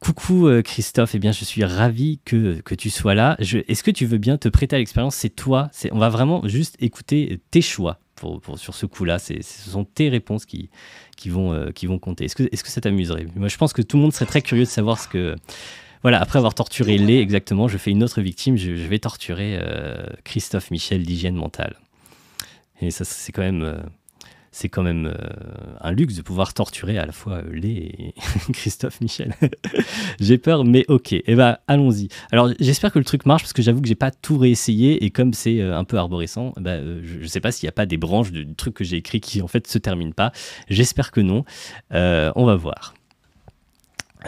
Coucou Christophe, eh bien je suis ravi que tu sois là. Est-ce que tu veux bien te prêter à l'expérience? C'est toi, on va vraiment juste écouter tes choix sur ce coup-là. Ce sont tes réponses qui vont compter. Est-ce que ça t'amuserait? Moi je pense que tout le monde serait très curieux de savoir ce que... Voilà, après avoir torturé Lé, exactement, je fais une autre victime, je vais torturer Christophe Michel d'Hygiène Mentale. Et ça c'est quand même un luxe de pouvoir torturer à la fois Lé et Christophe Michel. J'ai peur, mais ok. Eh ben, allons-y. Alors, j'espère que le truc marche, parce que j'avoue que j'ai pas tout réessayé, et comme c'est un peu arborescent, je sais pas s'il y a pas des branches du truc que j'ai écrit qui, en fait, se terminent pas. J'espère que non. On va voir.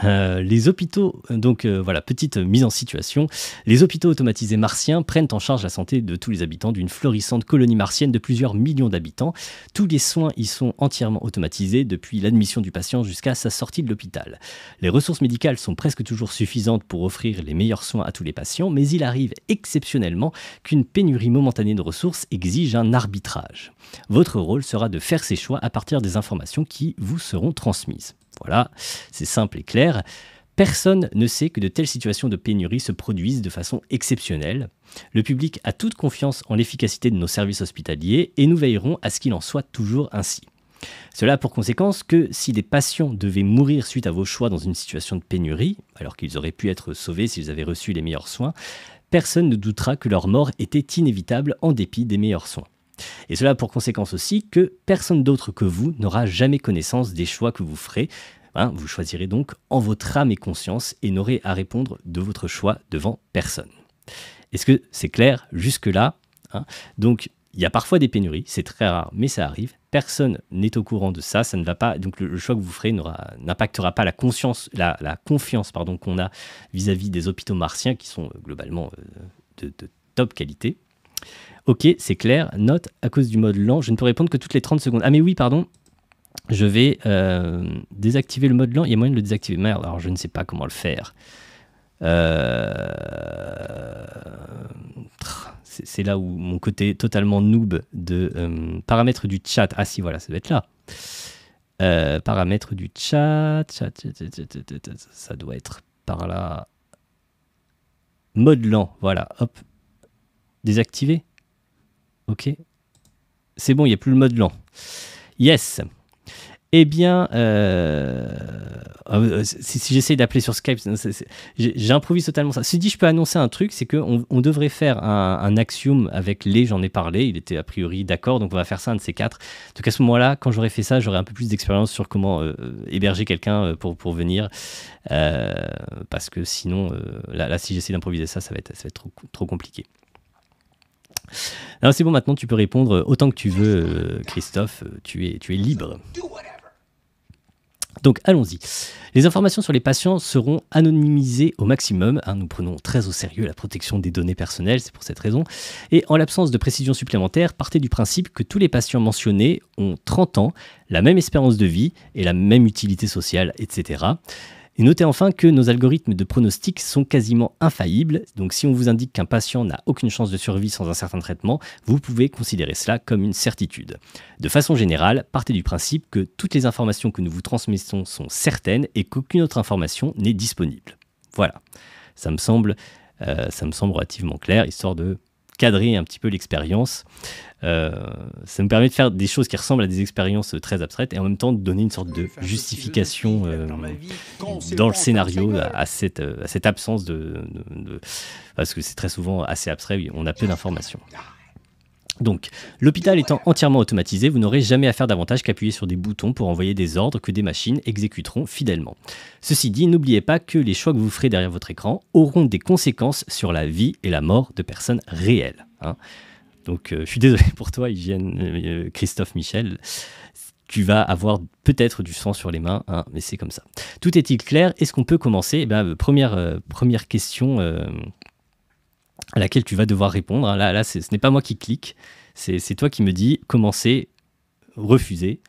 Les hôpitaux, donc voilà, petite mise en situation. Les hôpitaux automatisés martiens prennent en charge la santé de tous les habitants d'une florissante colonie martienne de plusieurs millions d'habitants. Tous les soins y sont entièrement automatisés, depuis l'admission du patient jusqu'à sa sortie de l'hôpital. Les ressources médicales sont presque toujours suffisantes pour offrir les meilleurs soins à tous les patients, mais il arrive exceptionnellement qu'une pénurie momentanée de ressources exige un arbitrage. Votre rôle sera de faire ces choix à partir des informations qui vous seront transmises. Voilà, c'est simple et clair. Personne ne sait que de telles situations de pénurie se produisent de façon exceptionnelle. Le public a toute confiance en l'efficacité de nos services hospitaliers et nous veillerons à ce qu'il en soit toujours ainsi. Cela a pour conséquence que si des patients devaient mourir suite à vos choix dans une situation de pénurie, alors qu'ils auraient pu être sauvés s'ils avaient reçu les meilleurs soins, personne ne doutera que leur mort était inévitable en dépit des meilleurs soins. Et cela a pour conséquence aussi que personne d'autre que vous n'aura jamais connaissance des choix que vous ferez. Vous choisirez donc en votre âme et conscience et n'aurez à répondre de votre choix devant personne. Est-ce que c'est clair jusque-là? Donc, il y a parfois des pénuries, c'est très rare, mais ça arrive. Personne n'est au courant de ça, ça ne va pas. Donc, le choix que vous ferez n'impactera pas la confiance qu'on a vis-à-vis des hôpitaux martiens qui sont globalement de top qualité. Ok, c'est clair. Note, à cause du mode lent, je ne peux répondre que toutes les 30 secondes. Ah mais oui, pardon. Je vais désactiver le mode lent. Il y a moyen de le désactiver. Merde, alors je ne sais pas comment le faire. C'est là où mon côté totalement noob de paramètres du chat. Ah si, voilà, ça doit être là. Paramètres du chat. Ça doit être par là. Mode lent, voilà. Hop. Désactiver. Ok. C'est bon, il n'y a plus le mode lent. Yes. Eh bien, si j'essaye d'appeler sur Skype, j'improvise totalement ça. Si dit, je peux annoncer un truc, c'est qu'on devrait faire un axiome avec les, j'en ai parlé, il était a priori d'accord, donc on va faire ça un de ces quatre. Donc à ce moment-là, quand j'aurai fait ça, j'aurai un peu plus d'expérience sur comment héberger quelqu'un pour venir, parce que sinon, là, si j'essaie d'improviser ça, ça va être trop compliqué. Alors c'est bon, maintenant tu peux répondre autant que tu veux, Christophe, tu es libre. Donc allons-y. Les informations sur les patients seront anonymisées au maximum. Nous prenons très au sérieux la protection des données personnelles, c'est pour cette raison. Et en l'absence de précision supplémentaire, partez du principe que tous les patients mentionnés ont 30 ans, la même espérance de vie et la même utilité sociale, etc. Et notez enfin que nos algorithmes de pronostic sont quasiment infaillibles, donc si on vous indique qu'un patient n'a aucune chance de survie sans un certain traitement, vous pouvez considérer cela comme une certitude. De façon générale, partez du principe que toutes les informations que nous vous transmettons sont certaines et qu'aucune autre information n'est disponible. Voilà, ça me semble relativement clair, histoire de cadrer un petit peu l'expérience. Ça me permet de faire des choses qui ressemblent à des expériences très abstraites et en même temps de donner une sorte de justification dans le scénario à cette absence parce que c'est très souvent assez abstrait, on a peu d'informations. Donc, l'hôpital étant entièrement automatisé, vous n'aurez jamais à faire davantage qu'appuyer sur des boutons pour envoyer des ordres que des machines exécuteront fidèlement. Ceci dit, n'oubliez pas que les choix que vous ferez derrière votre écran auront des conséquences sur la vie et la mort de personnes réelles. Donc, je suis désolé pour toi, Christophe Michel. Tu vas avoir peut-être du sang sur les mains, mais c'est comme ça. Tout est-il clair? Est-ce qu'on peut commencer? Première question à laquelle tu vas devoir répondre. Là, ce n'est pas moi qui clique, c'est toi qui me dis commencer, refuser.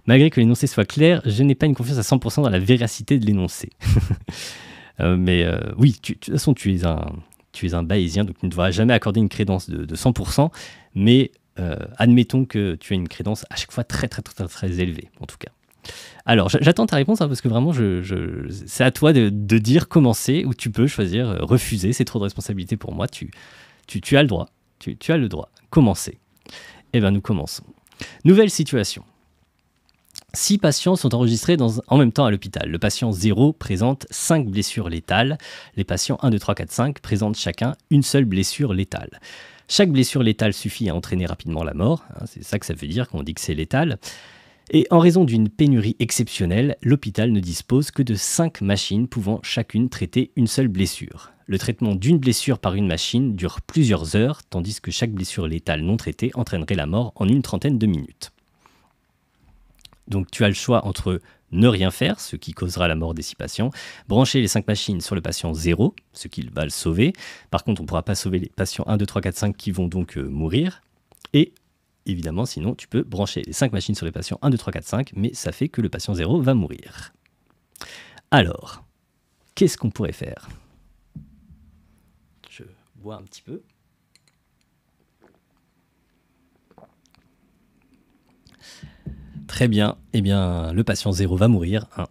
Malgré que l'énoncé soit clair, je n'ai pas une confiance à 100% dans la véracité de l'énoncé. Oui, de toute façon, tu es un bayésien, donc tu ne devras jamais accorder une crédence de 100%, mais admettons que tu as une crédence à chaque fois très, très, très, très, très élevée, en tout cas. Alors, j'attends ta réponse, hein, parce que vraiment, c'est à toi de dire commencer, ou tu peux choisir refuser, c'est trop de responsabilité pour moi, tu as le droit, tu as le droit. Commencer. Eh bien, nous commençons. Nouvelle situation. 6 patients sont enregistrés en même temps à l'hôpital. Le patient 0 présente 5 blessures létales. Les patients 1, 2, 3, 4, 5 présentent chacun une seule blessure létale. Chaque blessure létale suffit à entraîner rapidement la mort. C'est ça que ça veut dire quand on dit que c'est létal. Et en raison d'une pénurie exceptionnelle, l'hôpital ne dispose que de 5 machines pouvant chacune traiter une seule blessure. Le traitement d'une blessure par une machine dure plusieurs heures, tandis que chaque blessure létale non traitée entraînerait la mort en une trentaine de minutes. Donc tu as le choix entre ne rien faire, ce qui causera la mort des 6 patients, brancher les 5 machines sur le patient 0, ce qui va le sauver. Par contre, on ne pourra pas sauver les patients 1, 2, 3, 4, 5 qui vont donc mourir. Et évidemment, sinon, tu peux brancher les 5 machines sur les patients 1, 2, 3, 4, 5, mais ça fait que le patient 0 va mourir. Alors, qu'est-ce qu'on pourrait faire? Je bois un petit peu. Très bien, eh bien, le patient 0 va mourir. Hein.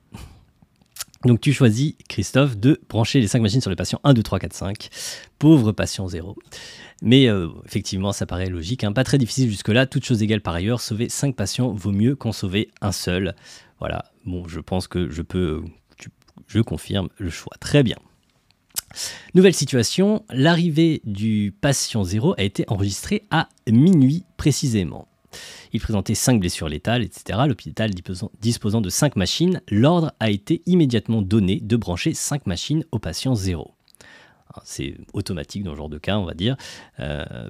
Donc tu choisis, Christophe, de brancher les 5 machines sur les patients 1, 2, 3, 4, 5. Pauvre patient 0. Mais effectivement, ça paraît logique. Hein. Pas très difficile jusque-là. Toutes choses égales par ailleurs, sauver 5 patients vaut mieux qu'en sauver un seul. Voilà, bon, je pense que je confirme le choix. Très bien. Nouvelle situation, l'arrivée du patient 0 a été enregistrée à minuit précisément. Il présentait 5 blessures létales, etc. L'hôpital disposant de 5 machines, l'ordre a été immédiatement donné de brancher 5 machines au patient 0. C'est automatique dans ce genre de cas, on va dire,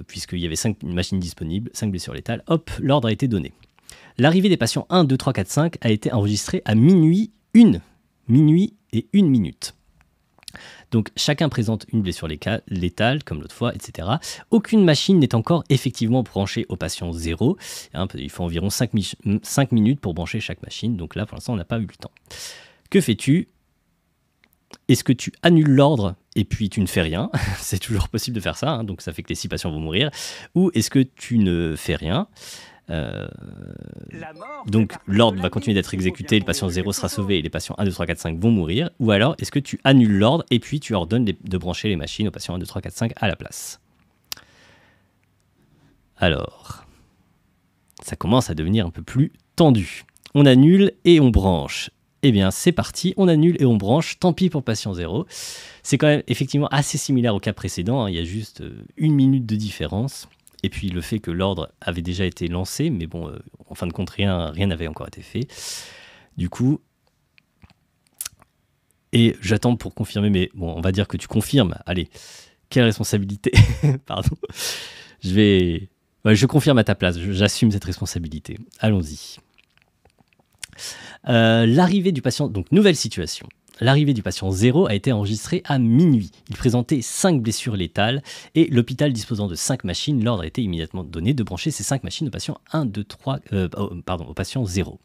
puisqu'il y avait 5 machines disponibles, 5 blessures létales, hop, l'ordre a été donné. L'arrivée des patients 1, 2, 3, 4, 5 a été enregistrée à minuit et 1 minute. Donc chacun présente une blessure létale, comme l'autre fois, etc. Aucune machine n'est encore effectivement branchée au patient 0. Hein, il faut environ 5 minutes pour brancher chaque machine. Donc là, pour l'instant, on n'a pas eu le temps. Que fais-tu? Est-ce que tu annules l'ordre et puis tu ne fais rien? C'est toujours possible de faire ça, hein, donc ça fait que les 6 patients vont mourir. Ou est-ce que tu ne fais rien? Donc l'ordre va continuer d'être exécuté, le patient 0 sera sauvé et les patients 1, 2, 3, 4, 5 vont mourir. Ou alors est-ce que tu annules l'ordre et puis tu ordonnes de brancher les machines aux patients 1, 2, 3, 4, 5 à la place? Alors, ça commence à devenir un peu plus tendu. On annule et on branche. Eh bien c'est parti, on annule et on branche, tant pis pour le patient 0. C'est quand même effectivement assez similaire au cas précédent, hein. Il y a juste 1 minute de différence. Et puis le fait que l'ordre avait déjà été lancé, mais bon, en fin de compte, rien n'avait encore été fait. Du coup, et j'attends pour confirmer, mais bon, on va dire que tu confirmes. Allez, quelle responsabilité? Pardon. Je confirme à ta place, j'assume cette responsabilité. Allons-y. L'arrivée du patient, donc nouvelle situation. L'arrivée du patient 0 a été enregistrée à minuit. Il présentait 5 blessures létales et l'hôpital disposant de 5 machines, l'ordre a été immédiatement donné de brancher ces 5 machines au patient 1, 2, 3, au patient 0.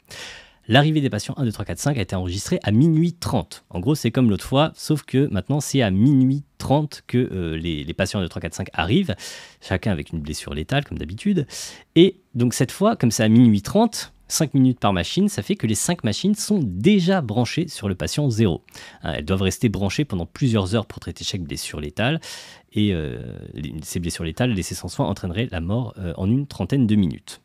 L'arrivée des patients 1, 2, 3, 4, 5 a été enregistrée à minuit 30. En gros, c'est comme l'autre fois, sauf que maintenant, c'est à minuit 30 que les patients 1, 2, 3, 4, 5 arrivent, chacun avec une blessure létale, comme d'habitude. Et donc cette fois, comme c'est à minuit 30, 5 minutes par machine, ça fait que les 5 machines sont déjà branchées sur le patient 0. Elles doivent rester branchées pendant plusieurs heures pour traiter chaque blessure létale. Et ces blessures létales laissées sans soin entraîneraient la mort en une trentaine de minutes.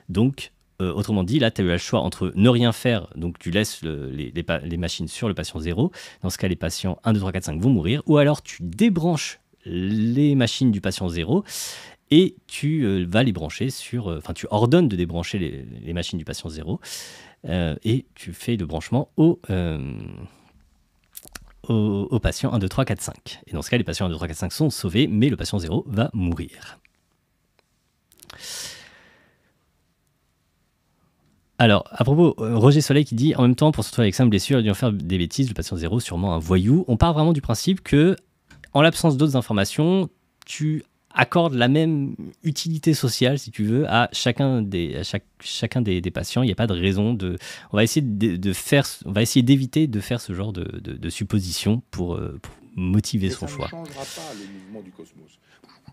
Donc, autrement dit, là, tu as eu le choix entre ne rien faire, donc tu laisses les machines sur le patient 0. Dans ce cas, les patients 1, 2, 3, 4, 5 vont mourir. Ou alors, tu débranches les machines du patient 0 et tu vas les brancher enfin, tu ordonnes de débrancher les machines du patient 0 et tu fais le branchement au patient 1, 2, 3, 4, 5. Et dans ce cas, les patients 1, 2, 3, 4, 5 sont sauvés, mais le patient 0 va mourir. Alors, à propos, Roger Soleil qui dit « En même temps, pour se retrouver avec 5 blessures, il a dû en faire des bêtises, le patient 0, sûrement un voyou. » On part vraiment du principe que, en l'absence d'autres informations, tu accordes la même utilité sociale, si tu veux, à chacun des patients. Il n'y a pas de raison de... On va essayer d'éviter de faire ce genre de suppositions pour motiver son choix. Ça ne changera pas le mouvement du cosmos.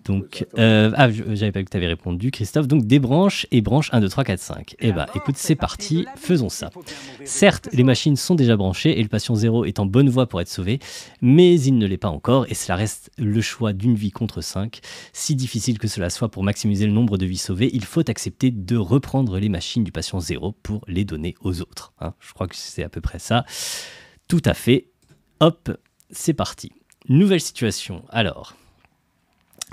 Donc, j'avais pas vu que tu avais répondu, Christophe. Donc, débranche et branche 1, 2, 3, 4, 5. Eh ben, écoute, c'est parti, faisons ça. Certes, les machines sont déjà branchées et le patient 0 est en bonne voie pour être sauvé, mais il ne l'est pas encore et cela reste le choix d'une vie contre 5. Si difficile que cela soit pour maximiser le nombre de vies sauvées, il faut accepter de reprendre les machines du patient 0 pour les donner aux autres. Hein, je crois que c'est à peu près ça. Tout à fait. Hop, c'est parti. Nouvelle situation. Alors...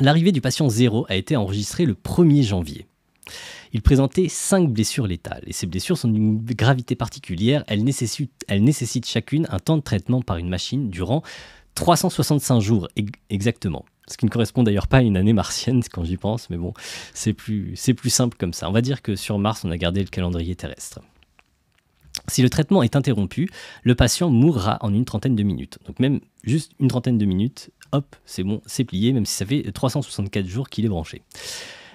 L'arrivée du patient 0 a été enregistrée le 1er janvier. Il présentait 5 blessures létales et ces blessures sont d'une gravité particulière. Elles nécessitent chacune un temps de traitement par une machine durant 365 jours exactement. Ce qui ne correspond d'ailleurs pas à une année martienne quand j'y pense, mais bon, c'est plus simple comme ça. On va dire que sur Mars, on a gardé le calendrier terrestre. Si le traitement est interrompu, le patient mourra en une trentaine de minutes. Donc même juste une trentaine de minutes, hop, c'est bon, c'est plié, même si ça fait 364 jours qu'il est branché.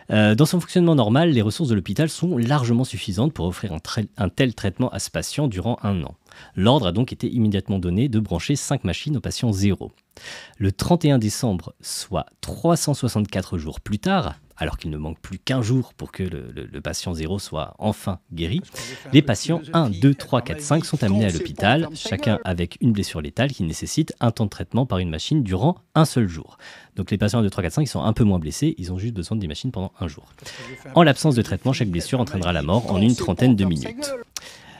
Dans son fonctionnement normal, les ressources de l'hôpital sont largement suffisantes pour offrir un tel traitement à ce patient durant 1 an. L'ordre a donc été immédiatement donné de brancher 5 machines au patient 0. Le 31 décembre, soit 364 jours plus tard, alors qu'il ne manque plus qu'1 jour pour que le patient 0 soit enfin guéri, les patients 1, 2, 3, 4, 5 sont amenés à l'hôpital, chacun avec une blessure létale qui nécessite un temps de traitement par une machine durant un seul jour. Donc les patients 1, 2, 3, 4, 5 ils sont un peu moins blessés, ils ont juste besoin des machines pendant un jour. En l'absence de traitement, chaque blessure entraînera la mort en une trentaine de minutes.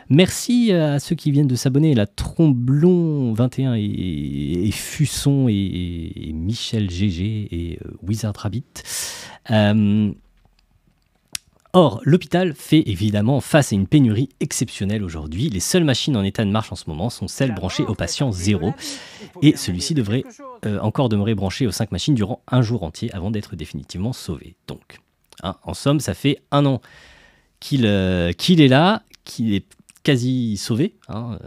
Merci à ceux qui viennent de s'abonner, la Tromblon 21 et Fusson et Michel GG et Wizard Rabbit. Or, l'hôpital fait évidemment face à une pénurie exceptionnelle aujourd'hui. Les seules machines en état de marche en ce moment sont celles branchées au patient 0 et celui-ci devrait encore demeurer branché aux 5 machines durant un jour entier avant d'être définitivement sauvé. Donc, hein, en somme, ça fait 1 an qu'il est là, qu'il est quasi sauvé. Hein.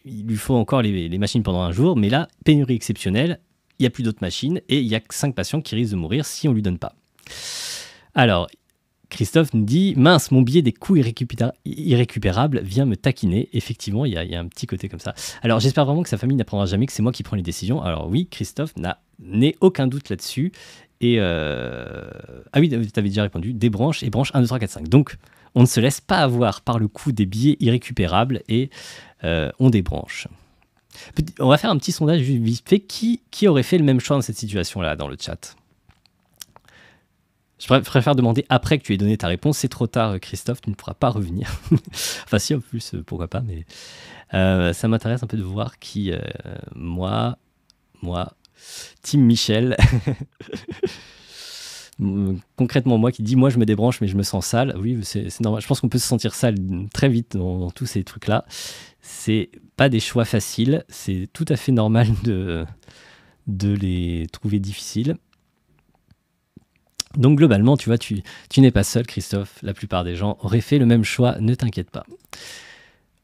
Il lui faut encore les machines pendant un jour, mais là, pénurie exceptionnelle, il n'y a plus d'autres machines et il y a 5 patients qui risquent de mourir si on ne lui donne pas. Alors, Christophe nous dit « Mince, mon billet des coûts irrécupérables vient me taquiner. » Effectivement, il y a un petit côté comme ça. Alors, j'espère vraiment que sa famille n'apprendra jamais que c'est moi qui prends les décisions. Alors oui, Christophe n'est aucun doute là-dessus. Et ah oui, tu avais déjà répondu, débranche et branche 1, 2, 3, 4, 5. Donc, on ne se laisse pas avoir par le coût des billets irrécupérables et on débranche. On va faire un petit sondage vite fait. Qui aurait fait le même choix dans cette situation-là dans le chat? Je préfère demander après que tu aies donné ta réponse. C'est trop tard, Christophe, tu ne pourras pas revenir. Enfin, si, en plus, pourquoi pas, mais ça m'intéresse un peu de voir qui... moi, Team Michel. Concrètement, moi qui dis, moi je me débranche, mais je me sens sale. Oui, c'est normal. Je pense qu'on peut se sentir sale très vite dans tous ces trucs-là. C'est pas des choix faciles. C'est tout à fait normal de les trouver difficiles. Donc globalement, tu vois, tu n'es pas seul, Christophe. La plupart des gens auraient fait le même choix, ne t'inquiète pas.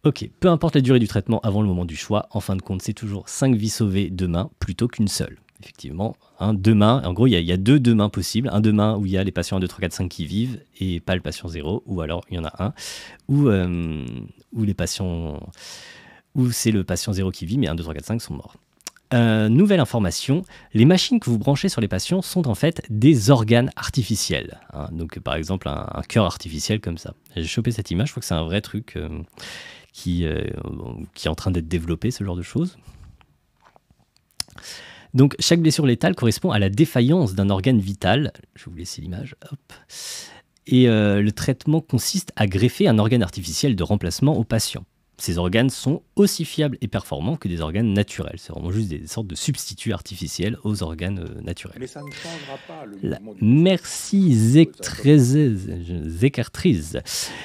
Ok, peu importe la durée du traitement avant le moment du choix, en fin de compte, c'est toujours 5 vies sauvées demain plutôt qu'une seule. Effectivement, hein, demain, en gros, il y a 2 demain possibles. Un demain où il y a les patients 1, 2, 3, 4, 5 qui vivent et pas le patient 0, ou alors il y en a un où les patients, où c'est le patient 0 qui vit, mais 1, 2, 3, 4, 5 sont morts. Nouvelle information, les machines que vous branchez sur les patients sont en fait des organes artificiels. Hein. Donc par exemple un cœur artificiel comme ça. J'ai chopé cette image, je crois que c'est un vrai truc qui est en train d'être développé, ce genre de choses. Donc chaque blessure létale correspond à la défaillance d'un organe vital. Je vais vous laisser l'image. Hop. Et le traitement consiste à greffer un organe artificiel de remplacement au patient. Ces organes sont aussi fiables et performants que des organes naturels. C'est vraiment juste des sortes de substituts artificiels aux organes naturels. Mais ça ne changera pas le mouvement du... Merci Zekartriz.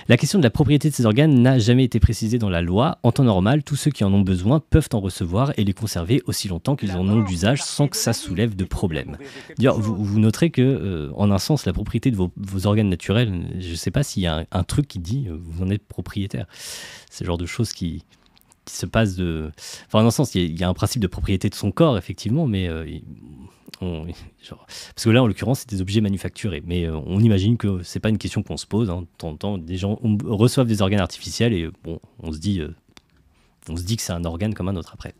La question de la propriété de ces organes n'a jamais été précisée dans la loi. En temps normal, tous ceux qui en ont besoin peuvent en recevoir et les conserver aussi longtemps qu'ils en ont d'usage sans que ça soulève de problème. D'ailleurs, vous noterez que, en un sens, la propriété de vos organes naturels, je ne sais pas s'il y a un truc qui dit vous en êtes propriétaire. C'est le genre de choses qui se passent de... Enfin, dans un sens, il y a un principe de propriété de son corps, effectivement, mais... parce que là, en l'occurrence, c'est des objets manufacturés. Mais on imagine que c'est pas une question qu'on se pose. Hein. De temps en temps, des gens reçoivent des organes artificiels et bon, on se dit que c'est un organe comme un autre après.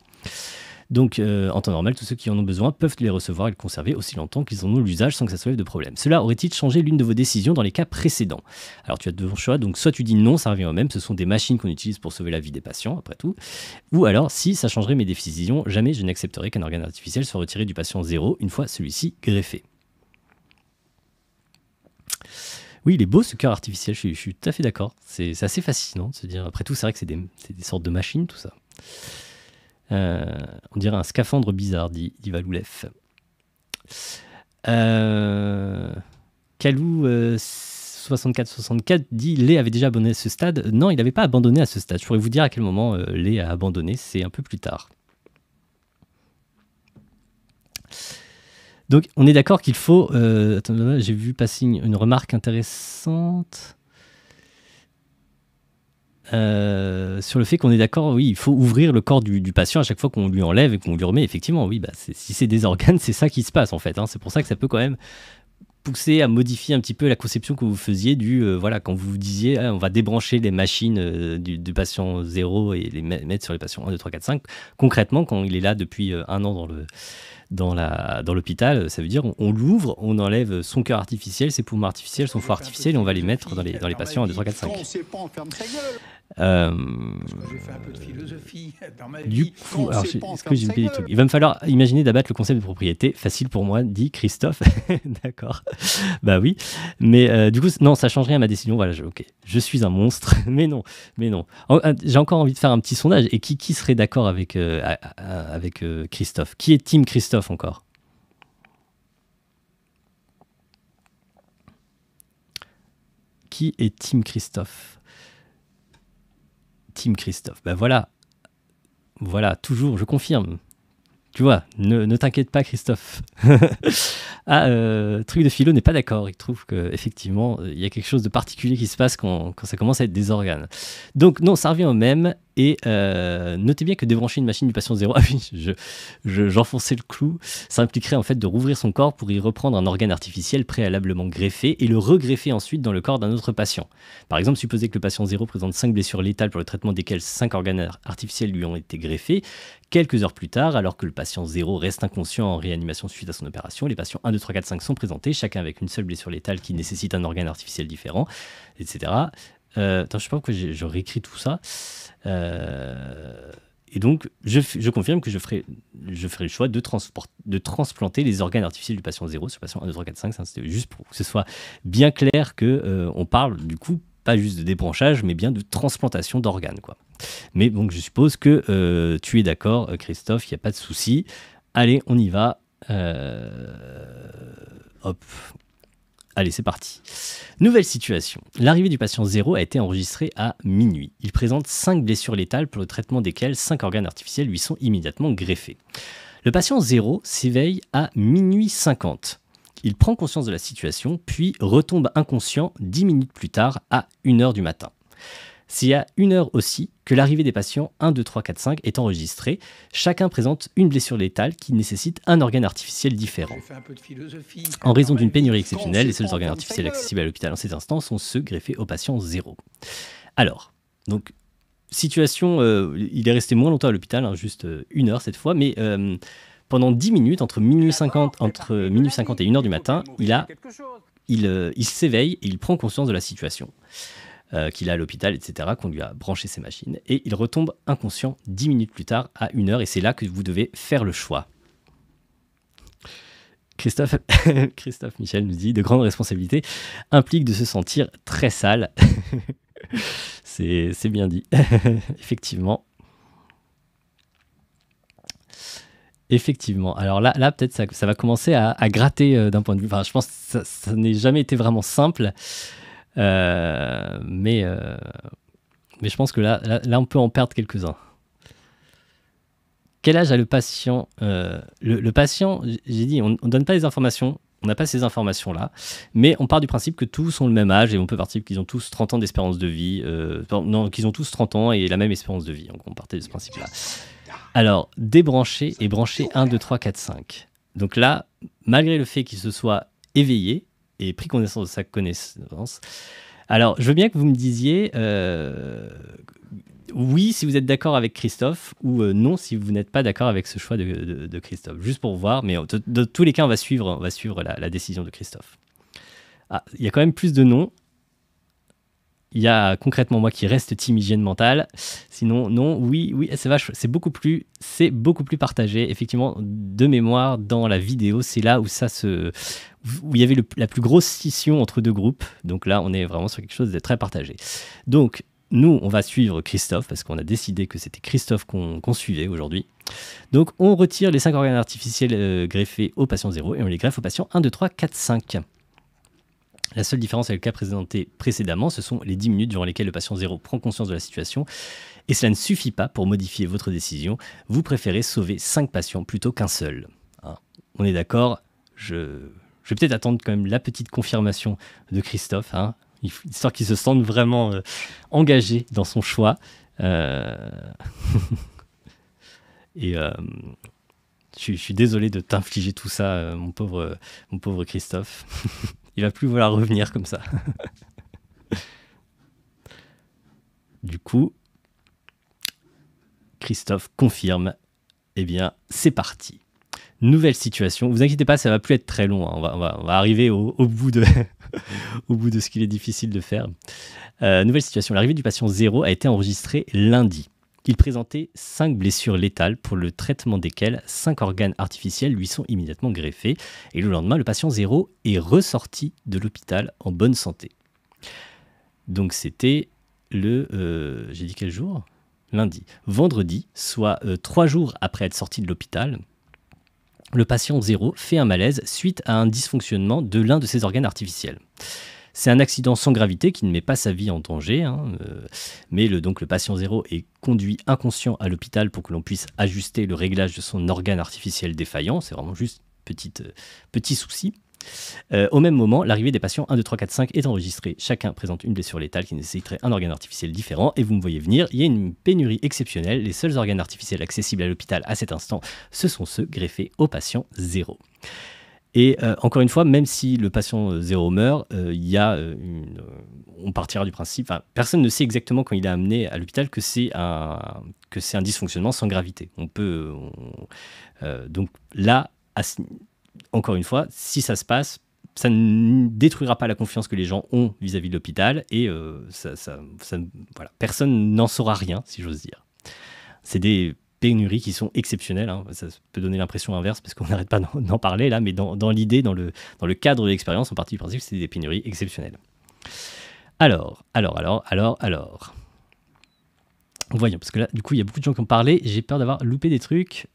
Donc, en temps normal, tous ceux qui en ont besoin peuvent les recevoir et le conserver aussi longtemps qu'ils en ont l'usage sans que ça soulève de problème. Cela aurait-il changé l'une de vos décisions dans les cas précédents? Alors, tu as deux choix. Donc, soit tu dis non, ça revient au même. Ce sont des machines qu'on utilise pour sauver la vie des patients, après tout. Ou alors, si ça changerait mes décisions, jamais je n'accepterai qu'un organe artificiel soit retiré du patient 0 une fois celui-ci greffé. Oui, il est beau ce cœur artificiel, je suis tout à fait d'accord. C'est assez fascinant de se dire. Après tout, c'est vrai que c'est des sortes de machines, tout ça. On dirait un scaphandre bizarre, dit Valoulev. Kalou 64 dit Lé avait déjà abandonné à ce stade. Non, il n'avait pas abandonné à ce stade. Je pourrais vous dire à quel moment Lé a abandonné, c'est un peu plus tard. Donc, on est d'accord qu'il faut... attends, j'ai vu passer une remarque intéressante sur le fait qu'on est d'accord, oui, il faut ouvrir le corps du patient à chaque fois qu'on lui enlève et qu'on lui remet. Effectivement, oui, bah, si c'est des organes, c'est ça qui se passe en fait. Hein. C'est pour ça que ça peut quand même pousser à modifier un petit peu la conception que vous faisiez voilà, quand vous disiez on va débrancher les machines du patient 0 et les mettre sur les patients 1, 2, 3, 4, 5. Concrètement, quand il est là depuis un an dans l'hôpital, ça veut dire on l'ouvre, on enlève son cœur artificiel, ses poumons artificiels, son foie artificiel et on va les mettre dans les patients 1, 2, 3, 4, 5. Du coup, alors, est-ce que j'ai oublié des trucs? Il va me falloir imaginer d'abattre le concept de propriété. Facile pour moi, dit Christophe. D'accord. Bah oui. Mais du coup, non, ça change rien à ma décision. Voilà, ok. Je suis un monstre. mais non. J'ai encore envie de faire un petit sondage. Et qui serait d'accord avec Christophe? Qui est Team Christophe encore? Qui est Team Christophe? Team Christophe. Ben voilà, toujours, je confirme. Tu vois, ne t'inquiète pas, Christophe. Truc de philo n'est pas d'accord. Il trouve qu'effectivement, il y a quelque chose de particulier qui se passe quand ça commence à être des organes. Donc non, ça revient au même. Et notez bien que débrancher une machine du patient 0, ah oui, j'enfonçais le clou, ça impliquerait en fait de rouvrir son corps pour y reprendre un organe artificiel préalablement greffé et le regreffer ensuite dans le corps d'un autre patient. Par exemple, supposez que le patient 0 présente 5 blessures létales pour le traitement desquelles 5 organes artificiels lui ont été greffés. Quelques heures plus tard, alors que le patient 0 reste inconscient en réanimation suite à son opération, les patients 1, 2, 3, 4, 5 sont présentés, chacun avec une seule blessure létale qui nécessite un organe artificiel différent, etc. Attends, je sais pas pourquoi je réécris tout ça. Et donc, je confirme que je ferai le choix de transplanter les organes artificiels du patient 0 sur le patient 1, 2, 3, 4, 5. C'était juste pour que ce soit bien clair qu'on parle du coup pas juste de débranchage, mais bien de transplantation d'organes, quoi. Mais donc, je suppose que tu es d'accord, Christophe, il n'y a pas de souci. Allez, on y va. Hop. Allez, c'est parti. Nouvelle situation. L'arrivée du patient 0 a été enregistrée à minuit. Il présente 5 blessures létales pour le traitement desquelles 5 organes artificiels lui sont immédiatement greffés. Le patient 0 s'éveille à minuit 50. Il prend conscience de la situation, puis retombe inconscient 10 minutes plus tard à 1h du matin. C'est à 1h aussi que l'arrivée des patients 1, 2, 3, 4, 5 est enregistrée. Chacun présente une blessure létale qui nécessite un organe artificiel différent. En raison d'une pénurie exceptionnelle, les seuls organes artificiels accessibles à l'hôpital en cet instant sont ceux greffés au patient 0. Alors, donc, situation, il est resté moins longtemps à l'hôpital, hein, juste 1 heure cette fois, mais pendant 10 minutes, entre minuit 50 et 1h du matin, il s'éveille et il prend conscience de la situation. Qu'il a à l'hôpital, etc., qu'on lui a branché ses machines. Et il retombe inconscient 10 minutes plus tard à 1h, et c'est là que vous devez faire le choix. Christophe Michel nous dit « De grandes responsabilités impliquent de se sentir très sale. » C'est bien dit, effectivement. Effectivement. Alors là peut-être ça va commencer à gratter d'un point de vue... Enfin, je pense que ça n'a jamais été vraiment simple. Mais je pense que là, on peut en perdre quelques-uns. Quel âge a le patient? Le patient, j'ai dit, on ne donne pas les informations, on n'a pas ces informations-là, mais on part du principe que tous ont le même âge et on peut partir qu'ils ont tous 30 ans d'espérance de vie, non, qu'ils ont tous 30 ans et la même espérance de vie. Donc on partait de ce principe-là. Alors, débrancher et brancher 1, 2, 3, 4, 5. Donc là, malgré le fait qu'il se soit éveillé, et pris connaissance de sa connaissance, Alors, je veux bien que vous me disiez oui si vous êtes d'accord avec Christophe ou non si vous n'êtes pas d'accord avec ce choix de Christophe. Juste pour voir, mais de tous les cas, on va suivre la décision de Christophe. Ah, il y a quand même plus de noms. Il y a concrètement moi qui reste team hygiène mentale. Sinon, non, oui, c'est beaucoup plus partagé. Effectivement, de mémoire, dans la vidéo, c'est là où où il y avait la plus grosse scission entre deux groupes. Donc là, on est vraiment sur quelque chose de très partagé. Donc, nous, on va suivre Christophe parce qu'on a décidé que c'était Christophe qu'on suivait aujourd'hui. Donc, on retire les 5 organes artificiels greffés au patient 0 et on les greffe au patient 1, 2, 3, 4, 5. La seule différence avec le cas présenté précédemment, ce sont les 10 minutes durant lesquelles le patient 0 prend conscience de la situation. Et cela ne suffit pas pour modifier votre décision. Vous préférez sauver 5 patients plutôt qu'un seul. Hein, on est d'accord. Je vais peut-être attendre quand même la petite confirmation de Christophe, hein, histoire qu'il se sente vraiment engagé dans son choix. Et je suis désolé de t'infliger tout ça, mon pauvre Christophe. Il va plus vouloir revenir comme ça. Du coup, Christophe confirme. Eh bien, c'est parti. Nouvelle situation. Vous inquiétez pas, ça va plus être très long. Hein. On va arriver au bout de au bout de ce qu'il est difficile de faire. Nouvelle situation. L'arrivée du patient 0 a été enregistrée lundi. Il présentait 5 blessures létales pour le traitement desquelles 5 organes artificiels lui sont immédiatement greffés. Et le lendemain, le patient 0 est ressorti de l'hôpital en bonne santé. Donc c'était j'ai dit quel jour ? Lundi. Vendredi, soit 3 jours après être sorti de l'hôpital, le patient 0 fait un malaise suite à un dysfonctionnement de l'un de ses organes artificiels. C'est un accident sans gravité qui ne met pas sa vie en danger, hein, mais donc le patient 0 est conduit inconscient à l'hôpital pour que l'on puisse ajuster le réglage de son organe artificiel défaillant. C'est vraiment juste petit souci. Au même moment, l'arrivée des patients 1, 2, 3, 4, 5 est enregistrée. Chacun présente une blessure létale qui nécessiterait un organe artificiel différent. Et vous me voyez venir, il y a une pénurie exceptionnelle. Les seuls organes artificiels accessibles à l'hôpital à cet instant, ce sont ceux greffés au patient 0. Et encore une fois, même si le patient 0 meurt, on partira du principe, personne ne sait exactement quand il est amené à l'hôpital que c'est un dysfonctionnement sans gravité. Donc là, encore une fois, si ça se passe, ça ne détruira pas la confiance que les gens ont vis-à-vis de l'hôpital et voilà, personne n'en saura rien, si j'ose dire. C'est des pénuries qui sont exceptionnelles, hein. Ça peut donner l'impression inverse parce qu'on n'arrête pas d'en parler là, mais dans l'idée, dans le cadre de l'expérience, on partit du principe que c'est des pénuries exceptionnelles. Alors. Voyons, parce que là, du coup, il y a beaucoup de gens qui ont parlé. J'ai peur d'avoir loupé des trucs.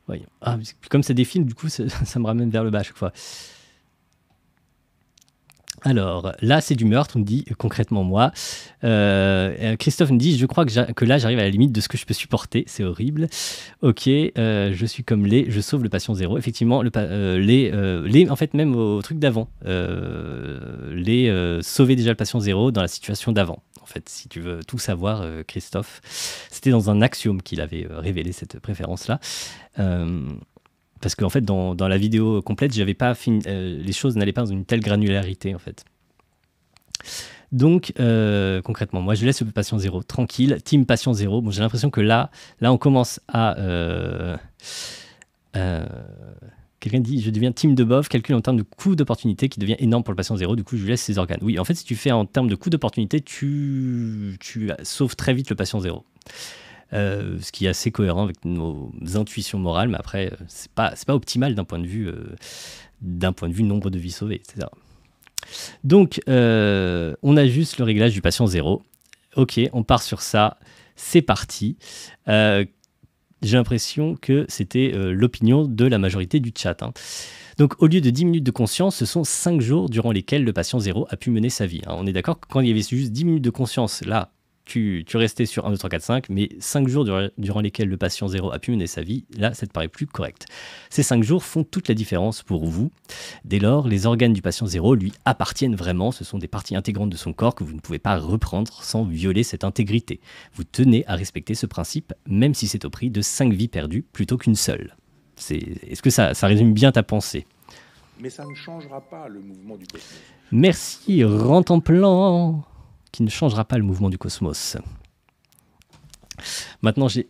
Voyons. Ah, comme ça défile, du coup, ça me ramène vers le bas à chaque fois. Alors, là, c'est du meurtre, on me dit concrètement moi. Christophe me dit, je crois que là, j'arrive à la limite de ce que je peux supporter. C'est horrible. Ok, je suis comme je sauve le patient 0. Effectivement, en fait, même au truc d'avant, sauver déjà le patient 0 dans la situation d'avant. En fait, si tu veux tout savoir, Christophe, c'était dans un axiome qu'il avait révélé cette préférence-là. Parce qu'en fait, dans la vidéo complète, j'avais pas fini, les choses n'allaient pas dans une telle granularité, en fait. Donc, concrètement, moi, je laisse le patient 0 tranquille, team patient 0. Bon, j'ai l'impression que là, on commence à... quelqu'un dit, je deviens team de bof, calcul en termes de coût d'opportunité qui devient énorme pour le patient 0, du coup, je lui laisse ses organes. Oui, en fait, si tu fais en termes de coût d'opportunité, tu sauves très vite le patient 0. Ce qui est assez cohérent avec nos intuitions morales, mais après, c'est pas optimal d'un point de vue nombre de vies sauvées, etc. Donc, on ajuste le réglage du patient 0. Ok, on part sur ça. C'est parti. J'ai l'impression que c'était l'opinion de la majorité du chat. Hein. Donc, au lieu de 10 minutes de conscience, ce sont 5 jours durant lesquels le patient 0 a pu mener sa vie. Hein. On est d'accord que quand il y avait juste 10 minutes de conscience, là, tu restais sur 1, 2, 3, 4, 5, mais 5 jours durant lesquels le patient 0 a pu mener sa vie, là, ça te paraît plus correct. Ces 5 jours font toute la différence pour vous. Dès lors, les organes du patient 0 lui appartiennent vraiment. Ce sont des parties intégrantes de son corps que vous ne pouvez pas reprendre sans violer cette intégrité. Vous tenez à respecter ce principe, même si c'est au prix de 5 vies perdues plutôt qu'une seule. Est-ce que ça résume bien ta pensée? Mais ça ne changera pas le mouvement du cosmos. Merci, Rantanplan, qui ne changera pas le mouvement du cosmos. Maintenant, j'ai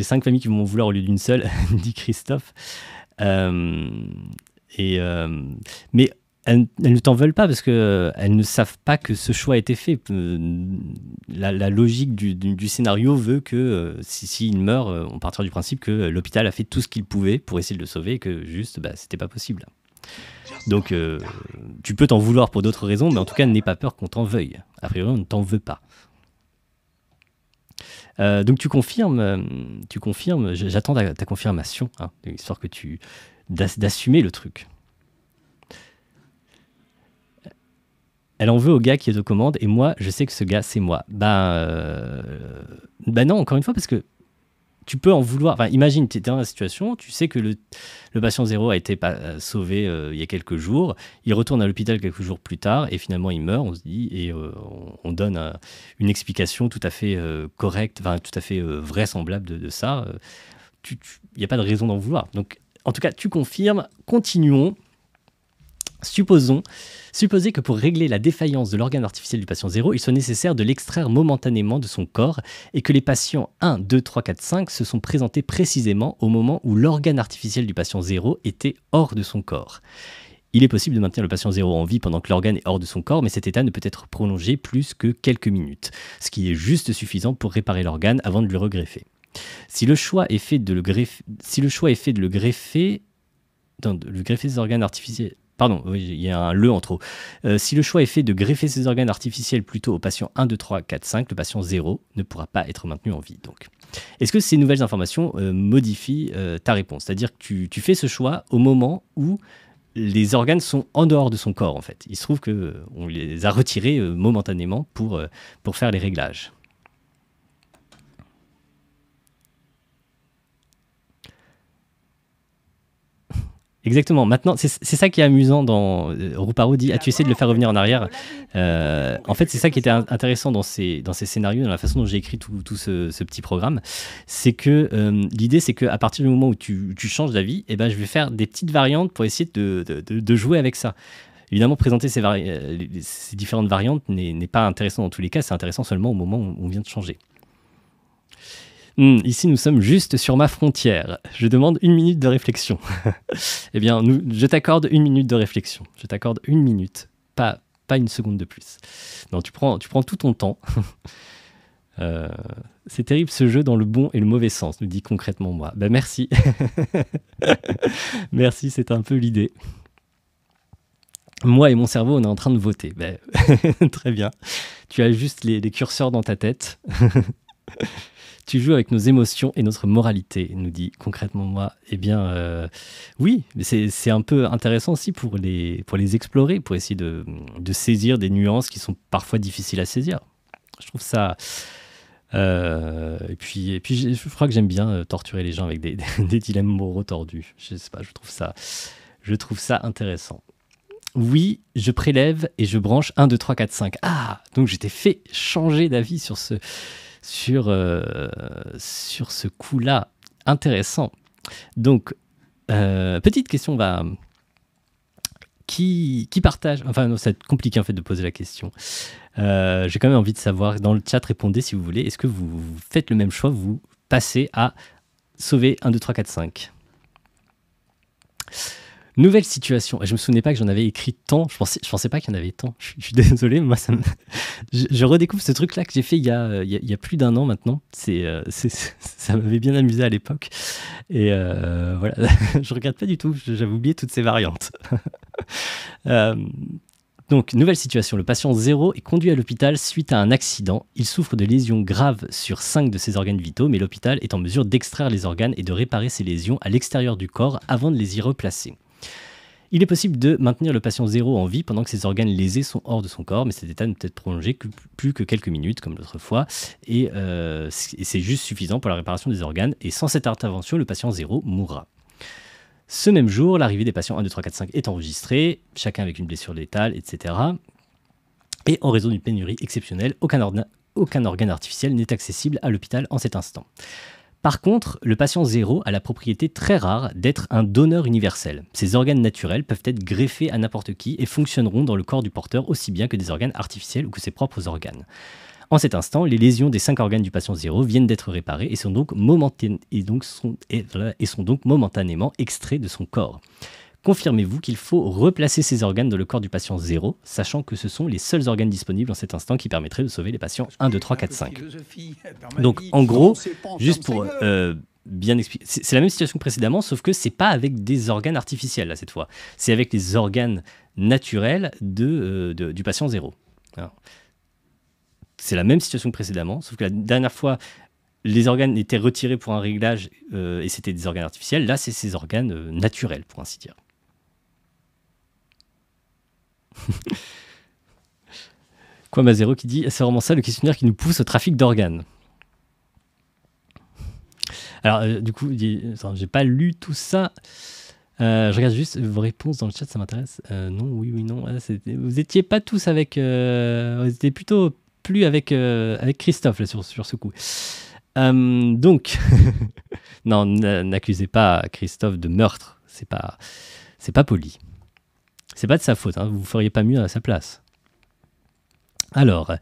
5 familles qui vont m'en vouloir au lieu d'une seule, dit Christophe. Mais elles ne t'en veulent pas parce qu'elles ne savent pas que ce choix a été fait. La logique du scénario veut que s'il meurt, on partira du principe que l'hôpital a fait tout ce qu'il pouvait pour essayer de le sauver et que juste, c'était pas possible. Donc, tu peux t'en vouloir pour d'autres raisons, mais en tout cas, n'aie pas peur qu'on t'en veuille. A priori, on ne t'en veut pas. Donc, tu confirmes, j'attends ta confirmation, hein, histoire que d'assumer le truc. Elle en veut au gars qui est aux commandes, et moi, je sais que ce gars, c'est moi. Ben non, encore une fois, parce que tu peux en vouloir. Enfin, imagine, tu es dans la situation, tu sais que le patient 0 a été sauvé il y a quelques jours, il retourne à l'hôpital quelques jours plus tard, et finalement il meurt, on se dit, et on donne une explication tout à fait correcte, enfin, tout à fait vraisemblable de ça. Il n'y a pas de raison d'en vouloir. Donc, en tout cas, tu confirmes, continuons. Supposez que pour régler la défaillance de l'organe artificiel du patient 0, il soit nécessaire de l'extraire momentanément de son corps et que les patients 1, 2, 3, 4, 5 se sont présentés précisément au moment où l'organe artificiel du patient 0 était hors de son corps. Il est possible de maintenir le patient 0 en vie pendant que l'organe est hors de son corps, mais cet état ne peut être prolongé plus que quelques minutes, ce qui est juste suffisant pour réparer l'organe avant de le regreffer. Si le choix est fait de le greffer ces organes artificiels. Pardon, oui, il y a un « le » en trop. Si le choix est fait de greffer ces organes artificiels plutôt au patient 1, 2, 3, 4, 5, le patient 0 ne pourra pas être maintenu en vie. Donc, est-ce que ces nouvelles informations modifient ta réponse? C'est-à-dire que tu fais ce choix au moment où les organes sont en dehors de son corps, en fait. Il se trouve qu'on les a retirés momentanément pour faire les réglages. Exactement. Maintenant, c'est ça qui est amusant dans Ruparo dit, as-tu essayé de le faire revenir en arrière? En fait, c'est ça qui était intéressant dans ces scénarios, dans la façon dont j'ai écrit tout ce petit programme. C'est que l'idée, c'est qu'à partir du moment où tu changes d'avis, je vais faire des petites variantes pour essayer de jouer avec ça. Évidemment, présenter ces différentes variantes n'est pas intéressant dans tous les cas, c'est intéressant seulement au moment où on vient de changer. Ici, nous sommes juste sur ma frontière. Je demande 1 minute de réflexion. Eh bien, je t'accorde 1 minute de réflexion. Je t'accorde 1 minute, pas 1 seconde de plus. Non, tu prends tout ton temps. C'est terrible ce jeu dans le bon et le mauvais sens, nous dit concrètement moi. Ben merci. Merci, c'est un peu l'idée. Moi et mon cerveau, on est en train de voter. Ben, très bien. Tu as juste les curseurs dans ta tête. Tu joues avec nos émotions et notre moralité, nous dit concrètement moi. Eh bien, oui, mais c'est un peu intéressant aussi pour les explorer, pour essayer de saisir des nuances qui sont parfois difficiles à saisir. Je trouve ça... et puis je crois que j'aime bien torturer les gens avec des dilemmes moraux tordus. Je sais pas, je trouve ça intéressant. Oui, je prélève et je branche 1, 2, 3, 4, 5. Ah, donc je t'ai fait changer d'avis sur ce coup-là. Intéressant. Donc, petite question, qui partage... Enfin, non, c'est compliqué en fait de poser la question. J'ai quand même envie de savoir, dans le chat, répondez si vous voulez. Est-ce que vous faites le même choix, vous passez à sauver 1, 2, 3, 4, 5 ? Nouvelle situation. Je me souvenais pas que j'en avais écrit tant. Je pensais pas qu'il y en avait tant. Je suis désolé, moi je redécouvre ce truc-là que j'ai fait il y a plus d'1 an maintenant. Ça m'avait bien amusé à l'époque. Et voilà, je regrette pas du tout. J'avais oublié toutes ces variantes. Donc, nouvelle situation. Le patient 0 est conduit à l'hôpital suite à un accident. Il souffre de lésions graves sur 5 de ses organes vitaux, mais l'hôpital est en mesure d'extraire les organes et de réparer ces lésions à l'extérieur du corps avant de les y replacer. Il est possible de maintenir le patient 0 en vie pendant que ses organes lésés sont hors de son corps, mais cet état ne peut être prolongé que plus que quelques minutes, comme l'autre fois, et c'est juste suffisant pour la réparation des organes, et sans cette intervention, le patient 0 mourra. Ce même jour, l'arrivée des patients 1, 2, 3, 4, 5 est enregistrée, chacun avec une blessure létale, etc. Et en raison d'une pénurie exceptionnelle, aucun organe artificiel n'est accessible à l'hôpital en cet instant. Par contre, le patient 0 a la propriété très rare d'être un donneur universel. Ses organes naturels peuvent être greffés à n'importe qui et fonctionneront dans le corps du porteur aussi bien que des organes artificiels ou que ses propres organes. En cet instant, les lésions des 5 organes du patient 0 viennent d'être réparées et sont donc momentanément extraits de son corps. Confirmez-vous qu'il faut replacer ces organes dans le corps du patient 0, sachant que ce sont les seuls organes disponibles en cet instant qui permettraient de sauver les patients 1, 2, 3, 4, 5. Donc en gros, juste pour bien expliquer, c'est la même situation que précédemment, sauf que c'est pas avec des organes artificiels là cette fois. C'est avec les organes naturels du patient 0. Alors, c'est la même situation que précédemment, sauf que la dernière fois, les organes étaient retirés pour un réglage et c'était des organes artificiels. Là, c'est ces organes naturels, pour ainsi dire. Quoi, Mazero qui dit, c'est vraiment ça le questionnaire qui nous pousse au trafic d'organes. Alors, du coup, j'ai pas lu tout ça. Je regarde juste vos réponses dans le chat, ça m'intéresse. Non, oui, non. Vous étiez pas tous avec... vous étiez plutôt plus avec Christophe là, sur ce coup. Donc, non, n'accusez pas Christophe de meurtre. C'est pas poli. C'est pas de sa faute, hein, vous feriez pas mieux à sa place. Alors,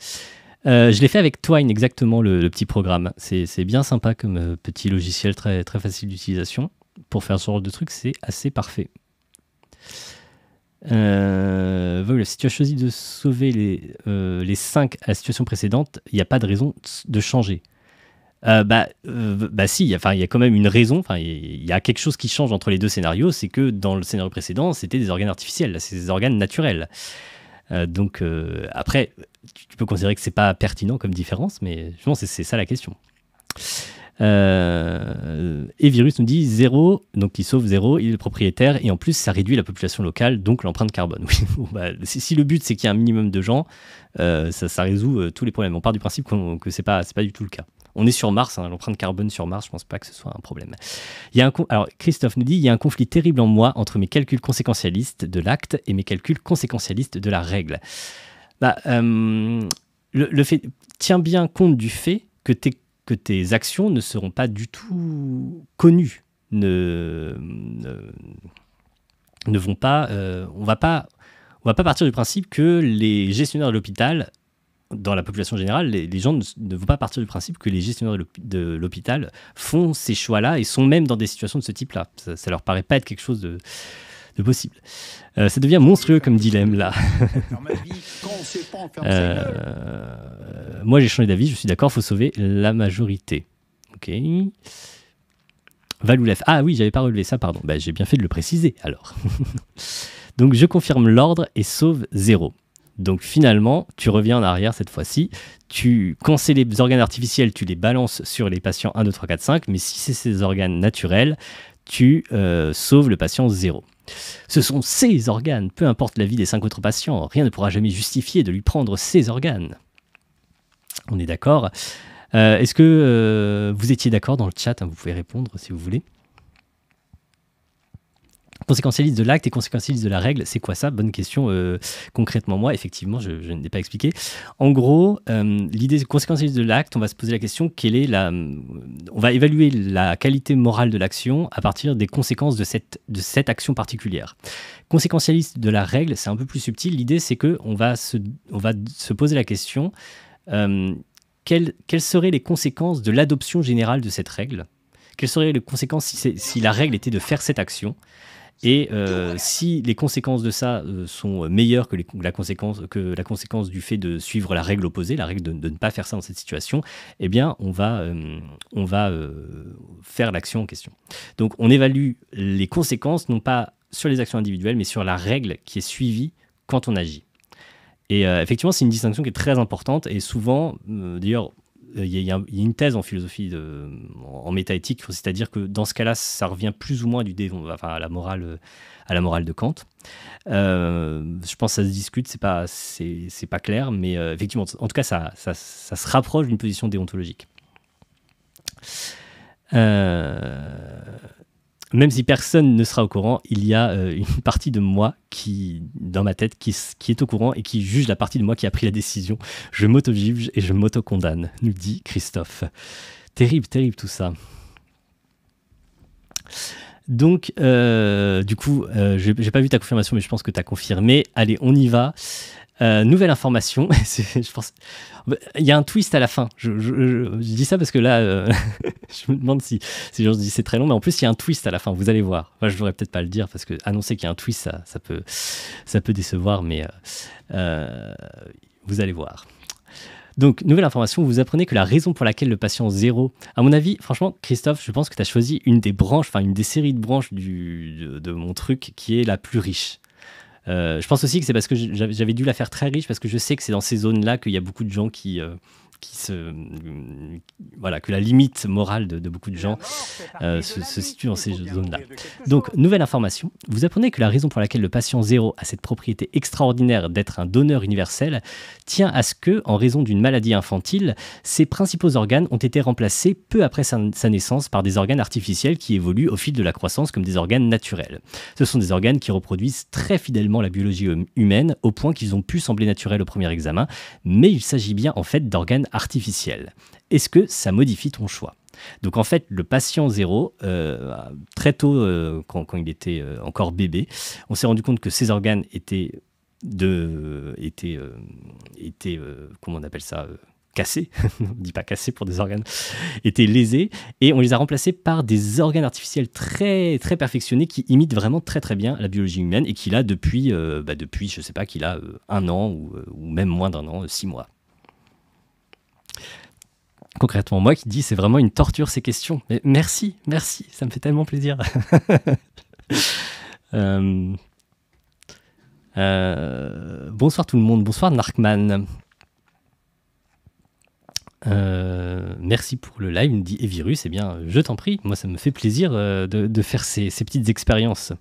je l'ai fait avec Twine exactement, le petit programme. C'est bien sympa comme petit logiciel très, très facile d'utilisation. Pour faire ce genre de truc, c'est assez parfait. Voilà, si tu as choisi de sauver les 5 à la situation précédente, il n'y a pas de raison de changer. Si, il y a quand même une raison, il y a quelque chose qui change entre les deux scénarios, c'est que dans le scénario précédent, c'était des organes artificiels, là c'est des organes naturels. Donc après, tu peux considérer que c'est pas pertinent comme différence, mais je pense que c'est ça la question. Et Virus nous dit 0, donc il sauve 0, il est le propriétaire, et en plus ça réduit la population locale, donc l'empreinte carbone. Oui, bon, si le but c'est qu'il y ait un minimum de gens, ça résout tous les problèmes. On part du principe que c'est pas du tout le cas. On est sur Mars, hein, l'empreinte carbone sur Mars, je pense pas que ce soit un problème. Alors Christophe nous dit, il y a un conflit terrible en moi entre mes calculs conséquentialistes de l'acte et mes calculs conséquentialistes de la règle. Le fait, tiens bien compte du fait que tes actions ne seront pas du tout connues, ne vont pas, on va pas partir du principe que les gestionnaires de l'hôpital, dans la population générale, les gens ne vont pas partir du principe que les gestionnaires de l'hôpital font ces choix-là et sont même dans des situations de ce type-là. Ça leur paraît pas être quelque chose de possible. Ça devient monstrueux comme dilemme là. Moi j'ai changé d'avis, je suis d'accord, il faut sauver la majorité. Ok. Valoulef. Ah oui, j'avais pas relevé ça, pardon. J'ai bien fait de le préciser alors. Donc je confirme l'ordre et sauve 0. Donc finalement, tu reviens en arrière cette fois-ci, quand c'est les organes artificiels, tu les balances sur les patients 1, 2, 3, 4, 5, mais si c'est ces organes naturels, tu sauves le patient 0. Ce sont ces organes, peu importe la vie des 5 autres patients, rien ne pourra jamais justifier de lui prendre ces organes. On est d'accord. Est-ce que vous étiez d'accord dans le chat, hein, vous pouvez répondre si vous voulez. Conséquentialiste de l'acte et conséquentialiste de la règle, c'est quoi ça? Bonne question. Concrètement, moi, effectivement, je ne l'ai pas expliqué. En gros, l'idée conséquentialiste de l'acte, on va se poser la question, on va évaluer la qualité morale de l'action à partir des conséquences de cette action particulière. Conséquentialiste de la règle, c'est un peu plus subtil. L'idée, c'est qu'on va se poser la question, quelles seraient les conséquences de l'adoption générale de cette règle? Quelles seraient les conséquences si la règle était de faire cette action? Et si les conséquences de ça sont meilleures que la conséquence du fait de suivre la règle opposée, la règle de ne pas faire ça dans cette situation, eh bien, on va faire l'action en question. Donc, on évalue les conséquences, non pas sur les actions individuelles, mais sur la règle qui est suivie quand on agit. Et effectivement, c'est une distinction qui est très importante. Et souvent, d'ailleurs, il y a une thèse en philosophie, en métaéthique, c'est-à-dire que dans ce cas-là, ça revient plus ou moins enfin, à la morale de Kant. Je pense que ça se discute, c'est pas clair, mais effectivement, en tout cas, ça se rapproche d'une position déontologique. Même si personne ne sera au courant, il y a une partie de moi dans ma tête, qui est au courant et qui juge la partie de moi qui a pris la décision. Je m'auto-juge et je m'auto-condamne, nous dit Christophe. Terrible, terrible tout ça. Donc, du coup, j'ai pas vu ta confirmation, mais je pense que tu as confirmé. Allez, on y va. Nouvelle information, je pense, il y a un twist à la fin. Je dis ça parce que là, je me demande si je dis c'est très long, mais en plus il y a un twist à la fin. Vous allez voir. Enfin, je devrais peut-être pas le dire parce que annoncer qu'il y a un twist, ça peut décevoir, mais vous allez voir. Donc, nouvelle information, vous apprenez que la raison pour laquelle le patient 0, à mon avis, franchement, Christophe, je pense que tu as choisi une des branches, enfin une des séries de branches de mon truc qui est la plus riche. Je pense aussi que c'est parce que j'avais dû la faire très riche, parce que je sais que c'est dans ces zones-là qu'il y a beaucoup de gens voilà, que la limite morale de beaucoup de gens se situe dans ces zones-là. Donc, nouvelle information, vous apprenez que la raison pour laquelle le patient 0 a cette propriété extraordinaire d'être un donneur universel tient à ce que, en raison d'une maladie infantile, ses principaux organes ont été remplacés peu après sa naissance par des organes artificiels qui évoluent au fil de la croissance comme des organes naturels. Ce sont des organes qui reproduisent très fidèlement la biologie humaine, au point qu'ils ont pu sembler naturels au premier examen, mais il s'agit bien en fait d'organes artificiels. Est-ce que ça modifie ton choix ? Donc en fait, le patient 0, très tôt, quand il était encore bébé, on s'est rendu compte que ses organes étaient comment on appelle ça, cassés, on ne dit pas cassés pour des organes, étaient lésés, et on les a remplacés par des organes artificiels très, très perfectionnés qui imitent vraiment très très bien la biologie humaine et qu'il a depuis, je sais pas, qu'il a 1 an ou même moins d'1 an, 6 mois. Concrètement, moi qui dis c'est vraiment une torture ces questions. Mais merci, ça me fait tellement plaisir. Bonsoir tout le monde, bonsoir Narkman. Merci pour le live, me dit Evirus. Eh bien, je t'en prie, moi ça me fait plaisir de faire ces petites expériences.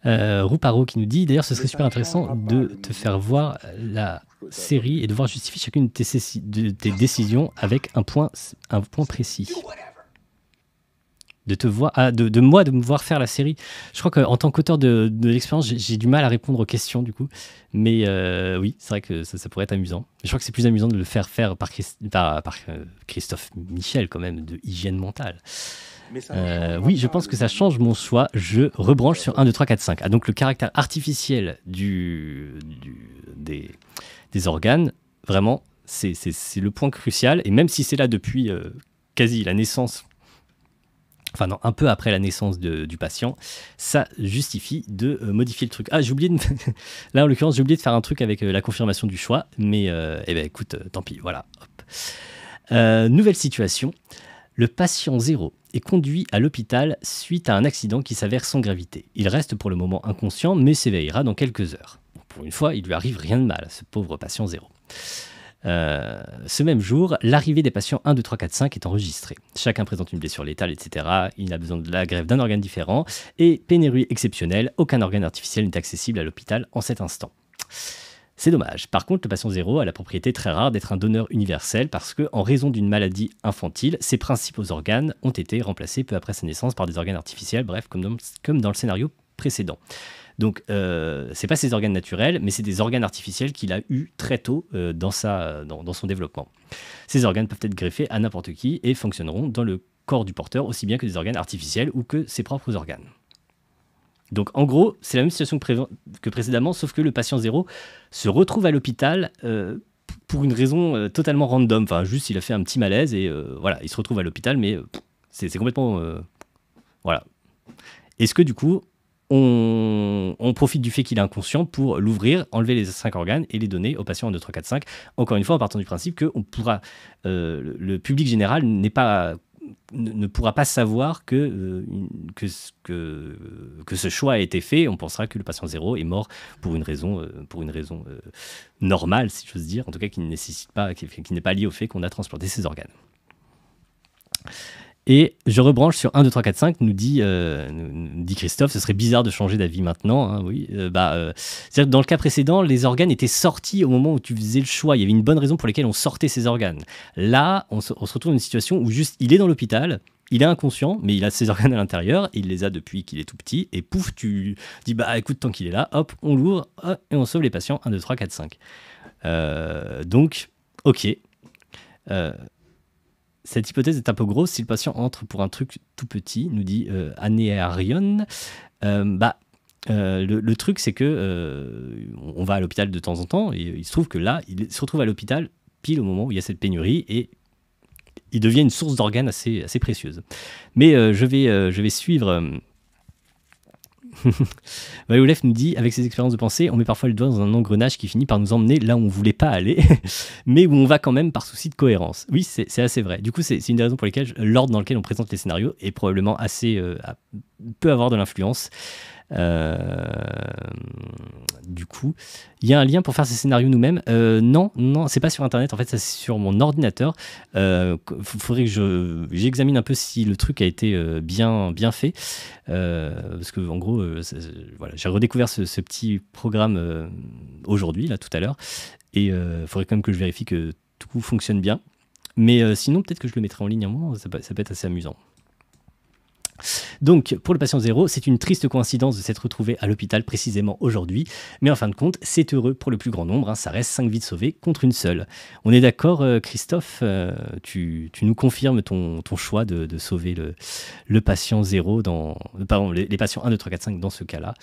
Rouparo qui nous dit, d'ailleurs ce serait super intéressant de te faire voir la série et de voir justifier chacune de tes décisions avec un point précis. De me voir faire la série. Je crois qu'en tant qu'auteur de l'expérience, j'ai du mal à répondre aux questions du coup. Mais oui, c'est vrai que ça pourrait être amusant. Je crois que c'est plus amusant de le faire par Christophe Michel quand même, de Hygiène Mentale. Oui, je pense que ça change mon choix. Je rebranche sur 1, 2, 3, 4, 5. Ah, donc le caractère artificiel des organes, vraiment, c'est le point crucial. Et même si c'est là depuis quasi la naissance, enfin non, un peu après la naissance du patient, ça justifie de modifier le truc. Ah, j'ai oublié de... Là, en l'occurrence, j'ai oublié de faire un truc avec la confirmation du choix. Mais écoute, tant pis, voilà. Hop. Nouvelle situation. Le patient 0 est conduit à l'hôpital suite à un accident qui s'avère sans gravité. Il reste pour le moment inconscient, mais s'éveillera dans quelques heures. Pour une fois, il lui arrive rien de mal à ce pauvre patient 0. Ce même jour, l'arrivée des patients 1, 2, 3, 4, 5 est enregistrée. Chacun présente une blessure létale, etc. Il a besoin de la greffe d'un organe différent. Et pénurie exceptionnelle, aucun organe artificiel n'est accessible à l'hôpital en cet instant. C'est dommage. Par contre, le patient 0 a la propriété très rare d'être un donneur universel parce que, en raison d'une maladie infantile, ses principaux organes ont été remplacés peu après sa naissance par des organes artificiels, bref, comme dans le scénario précédent. Donc, c'est pas ses organes naturels, mais c'est des organes artificiels qu'il a eu très tôt dans son développement. Ces organes peuvent être greffés à n'importe qui et fonctionneront dans le corps du porteur aussi bien que des organes artificiels ou que ses propres organes. Donc en gros, c'est la même situation que précédemment, sauf que le patient 0 se retrouve à l'hôpital pour une raison totalement random. Enfin, juste il a fait un petit malaise et voilà, il se retrouve à l'hôpital, mais c'est complètement... voilà. Est-ce que du coup, on profite du fait qu'il est inconscient pour l'ouvrir, enlever les 5 organes et les donner au patient 1, 2, 3, 4, 5, encore une fois en partant du principe que on pourra, le public général n'est pas ne pourra pas savoir que ce choix a été fait. On pensera que le patient 0 est mort pour une raison normale, si j'ose dire, en tout cas qui n'est pas liée au fait qu'on a transplanté ses organes. Et je rebranche sur 1, 2, 3, 4, 5, nous dit Christophe, ce serait bizarre de changer d'avis maintenant. Hein, oui. C'est-à-dire que dans le cas précédent, les organes étaient sortis au moment où tu faisais le choix. Il y avait une bonne raison pour laquelle on sortait ces organes. Là, on se retrouve dans une situation où juste il est dans l'hôpital, il est inconscient, mais il a ses organes à l'intérieur, il les a depuis qu'il est tout petit, et pouf, tu dis, bah écoute, tant qu'il est là, hop, on l'ouvre, et on sauve les patients 1, 2, 3, 4, 5. Donc, ok. Cette hypothèse est un peu grosse si le patient entre pour un truc tout petit, nous dit Anéarion. Le truc, c'est que on va à l'hôpital de temps en temps et il se trouve que là, il se retrouve à l'hôpital pile au moment où il y a cette pénurie et il devient une source d'organes assez précieuse. Mais je vais suivre. Valolef nous dit, avec ses expériences de pensée, on met parfois le doigt dans un engrenage qui finit par nous emmener là où on ne voulait pas aller, mais où on va quand même par souci de cohérence. Oui, c'est assez vrai. Du coup, c'est une des raisons pour lesquelles l'ordre dans lequel on présente les scénarios est probablement peut avoir de l'influence. Du coup, il y a un lien pour faire ces scénarios nous-mêmes. Non, c'est pas sur internet. En fait, ça c'est sur mon ordinateur. Faudrait que j'examine un peu si le truc a été bien fait, parce que en gros, voilà, j'ai redécouvert ce petit programme aujourd'hui, là, tout à l'heure, et faudrait quand même que je vérifie que tout fonctionne bien. Mais sinon, peut-être que je le mettrai en ligne un moment. Ça peut être assez amusant. Donc, pour le patient 0, c'est une triste coïncidence de s'être retrouvé à l'hôpital précisément aujourd'hui, mais en fin de compte, c'est heureux pour le plus grand nombre, hein, ça reste 5 vies sauvées contre une seule. On est d'accord, Christophe, tu nous confirmes ton choix de sauver le patient 0, les patients 1, 2, 3, 4, 5 dans ce cas-là.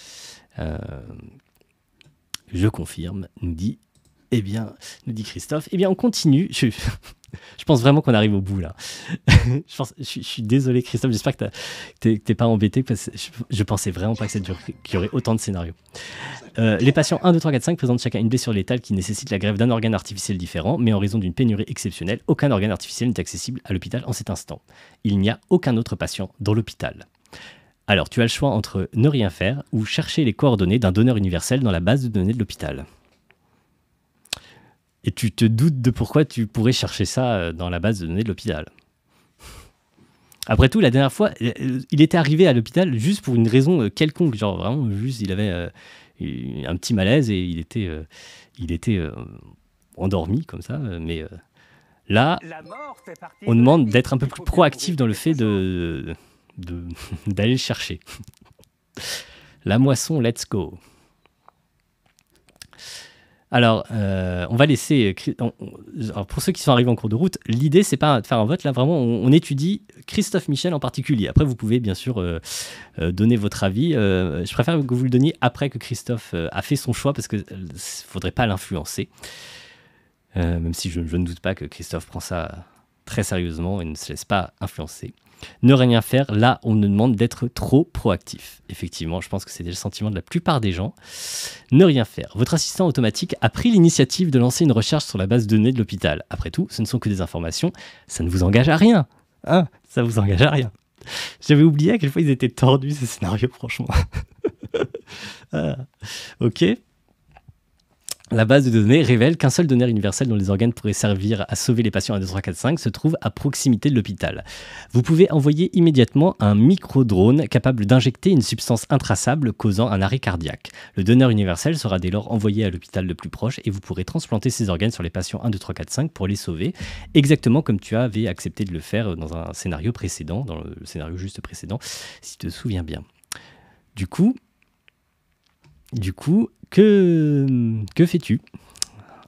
Je confirme, nous dit Christophe. Eh bien, on continue. Je pense vraiment qu'on arrive au bout, là. Je suis désolé, Christophe. J'espère que t'es pas embêté, parce que je pensais vraiment pas qu'il y aurait autant de scénarios. Les patients 1, 2, 3, 4, 5 présentent chacun une blessure létale qui nécessite la greffe d'un organe artificiel différent, mais en raison d'une pénurie exceptionnelle, aucun organe artificiel n'est accessible à l'hôpital en cet instant. Il n'y a aucun autre patient dans l'hôpital. Alors, tu as le choix entre ne rien faire ou chercher les coordonnées d'un donneur universel dans la base de données de l'hôpital. Et tu te doutes de pourquoi tu pourrais chercher ça dans la base de données de l'hôpital. Après tout, la dernière fois, il était arrivé à l'hôpital juste pour une raison quelconque. Genre vraiment, juste, il avait un petit malaise et il était endormi comme ça. Mais là, on demande d'être un peu plus proactif dans le fait d'aller le chercher. La moisson, let's go. Alors, on va laisser... Alors, pour ceux qui sont arrivés en cours de route, l'idée, c'est pas de faire un vote. Là, vraiment, on étudie Christophe Michel en particulier. Après, vous pouvez, bien sûr, donner votre avis. Je préfère que vous le donniez après que Christophe a fait son choix, parce qu'il ne faudrait pas l'influencer. Même si je ne doute pas que Christophe prend ça très sérieusement et ne se laisse pas influencer. Ne rien faire, là, on nous demande d'être trop proactif. Effectivement, je pense que c'est le sentiment de la plupart des gens. Ne rien faire. Votre assistant automatique a pris l'initiative de lancer une recherche sur la base de données de l'hôpital. Après tout, ce ne sont que des informations, ça ne vous engage à rien. Hein, ça vous engage à rien. J'avais oublié à quelle fois ils étaient tordus, ces scénarios, franchement. Ok. La base de données révèle qu'un seul donneur universel dont les organes pourraient servir à sauver les patients 1, 2, 3, 4, 5 se trouve à proximité de l'hôpital. Vous pouvez envoyer immédiatement un micro-drone capable d'injecter une substance intraçable causant un arrêt cardiaque. Le donneur universel sera dès lors envoyé à l'hôpital le plus proche et vous pourrez transplanter ses organes sur les patients 1, 2, 3, 4, 5 pour les sauver, exactement comme tu avais accepté de le faire dans un scénario précédent, dans le scénario juste précédent, si tu te souviens bien. Du coup, que fais-tu?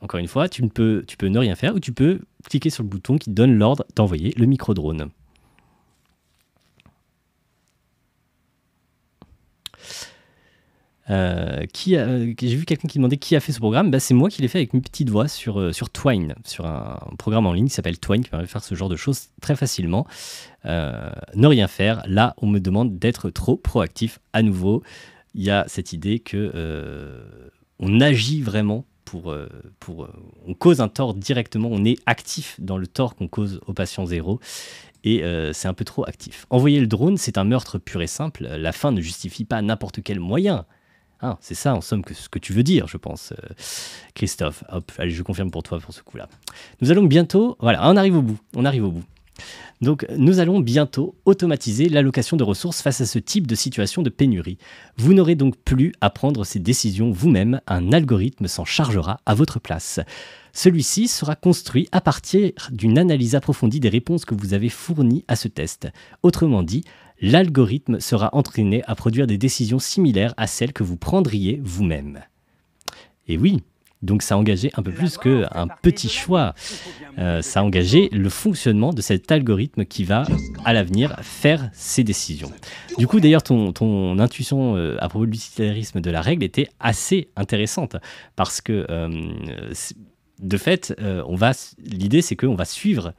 Encore une fois, tu peux ne rien faire ou tu peux cliquer sur le bouton qui donne l'ordre d'envoyer le micro-drone. J'ai vu quelqu'un qui demandait qui a fait ce programme. Bah, c'est moi qui l'ai fait avec une petite voix sur Twine, sur un programme en ligne qui s'appelle Twine, qui permet de faire ce genre de choses très facilement. Ne rien faire, là on me demande d'être trop proactif à nouveau. Il y a cette idée que on agit vraiment on cause un tort directement, on est actif dans le tort qu'on cause au patient zéro. Et c'est un peu trop actif. Envoyer le drone, c'est un meurtre pur et simple. La fin ne justifie pas n'importe quel moyen. Hein, c'est ça, en somme, ce que tu veux dire, je pense, Christophe. Hop, allez, je confirme pour toi pour ce coup-là. Nous allons bientôt... Voilà, on arrive au bout. Donc, nous allons bientôt automatiser l'allocation de ressources face à ce type de situation de pénurie. Vous n'aurez donc plus à prendre ces décisions vous-même. Un algorithme s'en chargera à votre place. Celui-ci sera construit à partir d'une analyse approfondie des réponses que vous avez fournies à ce test. Autrement dit, l'algorithme sera entraîné à produire des décisions similaires à celles que vous prendriez vous-même. Et oui, donc ça a engagé un peu plus qu'un petit choix. Ça a engagé le fonctionnement de cet algorithme qui va, à l'avenir, faire ses décisions. Du coup, d'ailleurs, ton intuition à propos de l'utilitarisme de la règle était assez intéressante, parce que... de fait, l'idée, c'est qu'on va suivre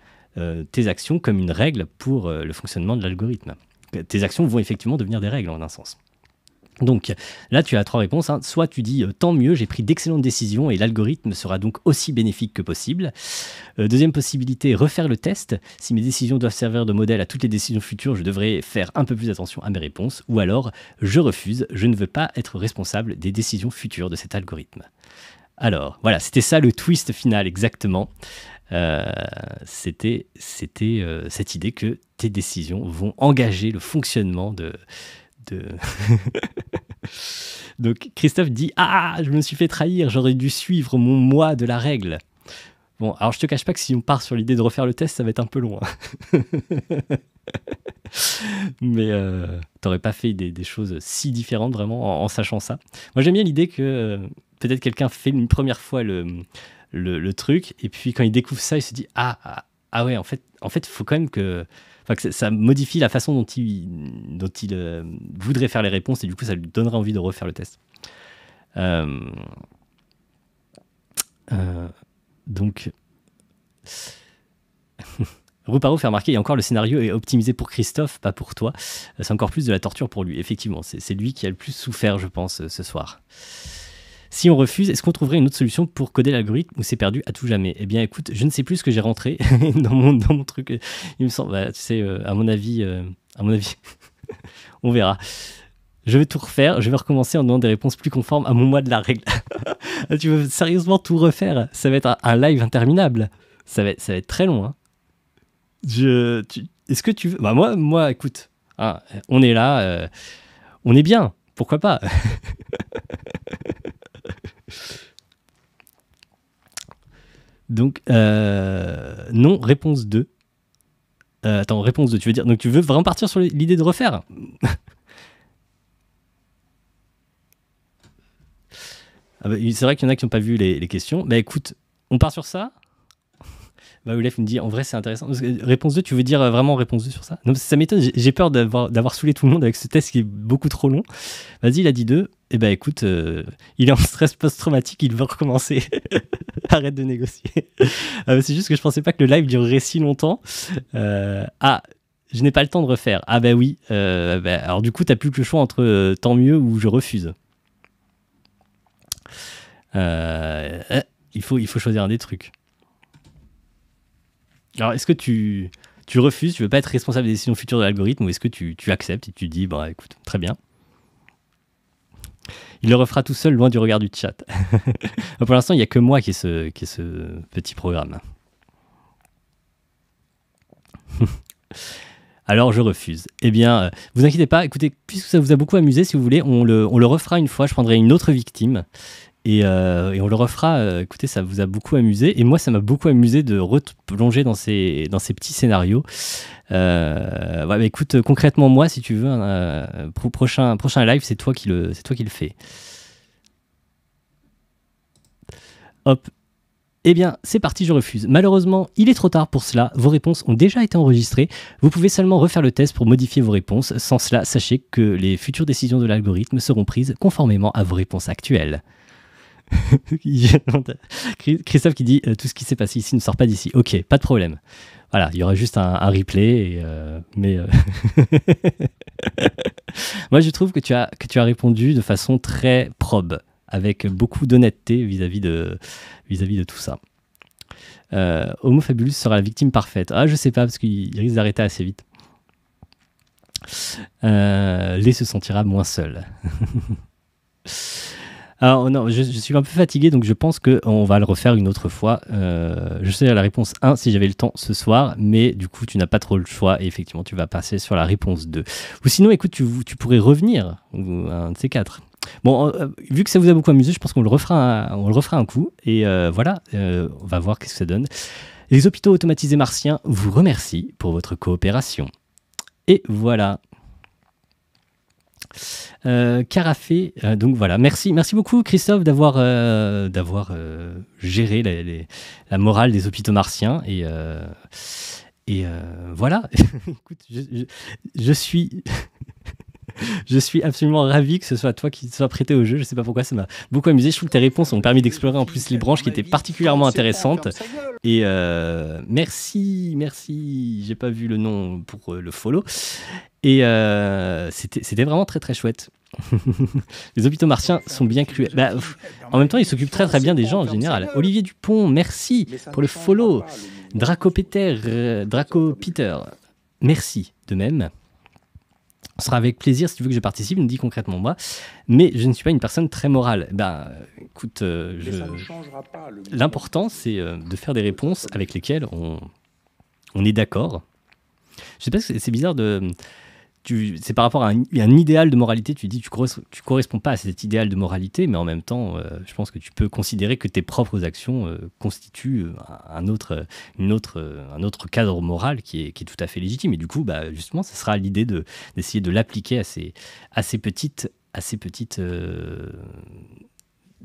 tes actions comme une règle pour le fonctionnement de l'algorithme. Tes actions vont effectivement devenir des règles, en un sens. Donc, là, tu as 3 réponses. Hein. Soit tu dis « tant mieux, j'ai pris d'excellentes décisions et l'algorithme sera donc aussi bénéfique que possible ». Deuxième possibilité, refaire le test. Si mes décisions doivent servir de modèle à toutes les décisions futures, je devrais faire un peu plus attention à mes réponses. Ou alors, je refuse, je ne veux pas être responsable des décisions futures de cet algorithme. Alors, voilà, c'était ça le twist final, exactement. C'était cette idée que tes décisions vont engager le fonctionnement de... Donc, Christophe dit « Ah, je me suis fait trahir, j'aurais dû suivre mon moi de la règle. » Bon, alors je te cache pas que si on part sur l'idée de refaire le test, ça va être un peu loin. Mais t'aurais pas fait des choses si différentes vraiment en sachant ça. Moi j'aime bien l'idée que peut-être quelqu'un fait une première fois le truc et puis quand il découvre ça il se dit ah ouais en fait il faut quand même que ça modifie la façon dont il voudrait faire les réponses et du coup ça lui donnerait envie de refaire le test. Donc Ruparo fait remarquer, et encore le scénario est optimisé pour Christophe, pas pour toi. C'est encore plus de la torture pour lui. Effectivement, c'est lui qui a le plus souffert, je pense, ce soir. Si on refuse, est-ce qu'on trouverait une autre solution pour coder l'algorithme ou c'est perdu à tout jamais? Eh bien, écoute, je ne sais plus ce que j'ai rentré dans mon truc. Il me semble, tu sais, à mon avis, on verra. Je vais tout refaire, je vais recommencer en donnant des réponses plus conformes à mon moi de la règle. Tu veux sérieusement tout refaire? Ça va être un live interminable. Ça va être très long, hein. Est-ce que tu veux... Bah moi écoute, hein, on est là, on est bien, pourquoi pas. Donc, non, réponse 2. Attends, réponse 2, tu veux dire... Donc tu veux vraiment partir sur l'idée de refaire? Ah bah, c'est vrai qu'il y en a qui n'ont pas vu les questions. Bah écoute, on part sur ça? Bah, Oulef me dit, en vrai, c'est intéressant. Réponse 2, tu veux dire vraiment réponse 2 sur ça? Non, ça m'étonne, j'ai peur d'avoir saoulé tout le monde avec ce test qui est beaucoup trop long. Vas-y, il a dit 2. Eh ben écoute, il est en stress post-traumatique, il veut recommencer. Arrête de négocier. C'est juste que je pensais pas que le live durerait si longtemps. Je n'ai pas le temps de refaire. Ah bah oui. Alors du coup, t'as plus que le choix entre tant mieux ou je refuse. Il faut choisir un des trucs. Alors, est-ce que tu refuses, tu veux pas être responsable des décisions futures de l'algorithme, ou est-ce que tu acceptes et tu dis, bah écoute, très bien. Il le refera tout seul, loin du regard du chat. Pour l'instant, il n'y a que moi qui ai ce petit programme. Alors, je refuse. Eh bien, vous inquiétez pas, écoutez, puisque ça vous a beaucoup amusé, si vous voulez, on le refera une fois, je prendrai une autre victime. Et on le refera, écoutez, ça vous a beaucoup amusé. Et moi, ça m'a beaucoup amusé de replonger dans ces petits scénarios. Ouais, bah, écoute, concrètement, moi, si tu veux, prochain live, c'est toi qui le fais. Hop. Eh bien, c'est parti, je refuse. Malheureusement, il est trop tard pour cela. Vos réponses ont déjà été enregistrées. Vous pouvez seulement refaire le test pour modifier vos réponses. Sans cela, sachez que les futures décisions de l'algorithme seront prises conformément à vos réponses actuelles. Christophe qui dit tout ce qui s'est passé ici ne sort pas d'ici. Ok, pas de problème. Voilà, il y aura juste un replay. Mais moi, je trouve que tu as répondu de façon très probe avec beaucoup d'honnêteté vis-à-vis de tout ça. Homo Fabulus sera la victime parfaite. Ah, je sais pas, parce qu'il risque d'arrêter assez vite. Lé se sentira moins seul. Alors non, je suis un peu fatigué, donc je pense qu'on va le refaire une autre fois. Je sais la réponse 1 si j'avais le temps ce soir, mais du coup tu n'as pas trop le choix et effectivement tu vas passer sur la réponse 2. Ou sinon écoute, tu pourrais revenir, un de ces quatre. Bon, vu que ça vous a beaucoup amusé, je pense qu'on le refera un coup et voilà, on va voir qu'est-ce que ça donne. Les hôpitaux automatisés martiens vous remercient pour votre coopération. Et voilà. Carafé, donc voilà, merci beaucoup Christophe d'avoir géré la morale des hôpitaux martiens et voilà. Écoute, je suis absolument ravi que ce soit toi qui te sois prêté au jeu. Je sais pas pourquoi, ça m'a beaucoup amusé. Je trouve que tes réponses ont permis d'explorer en plus les branches qui étaient particulièrement intéressantes. Et merci, j'ai pas vu le nom pour le follow. Et c'était vraiment très très chouette. Les hôpitaux martiens sont bien cruels. En même temps, ils s'occupent très très bien des gens en général. Olivier Dupont, merci pour le follow. Draco Peter, merci de même. Ce sera avec plaisir si tu veux que je participe, me dis concrètement moi. Mais je ne suis pas une personne très morale. Écoute, l'important c'est de faire des réponses avec lesquelles on est d'accord. Je sais pas, c'est bizarre c'est par rapport à un idéal de moralité, tu dis tu corresponds pas à cet idéal de moralité, mais en même temps, je pense que tu peux considérer que tes propres actions constituent un autre cadre moral qui est tout à fait légitime. Et du coup, justement, ce sera l'idée d'essayer de l'appliquer à ces petites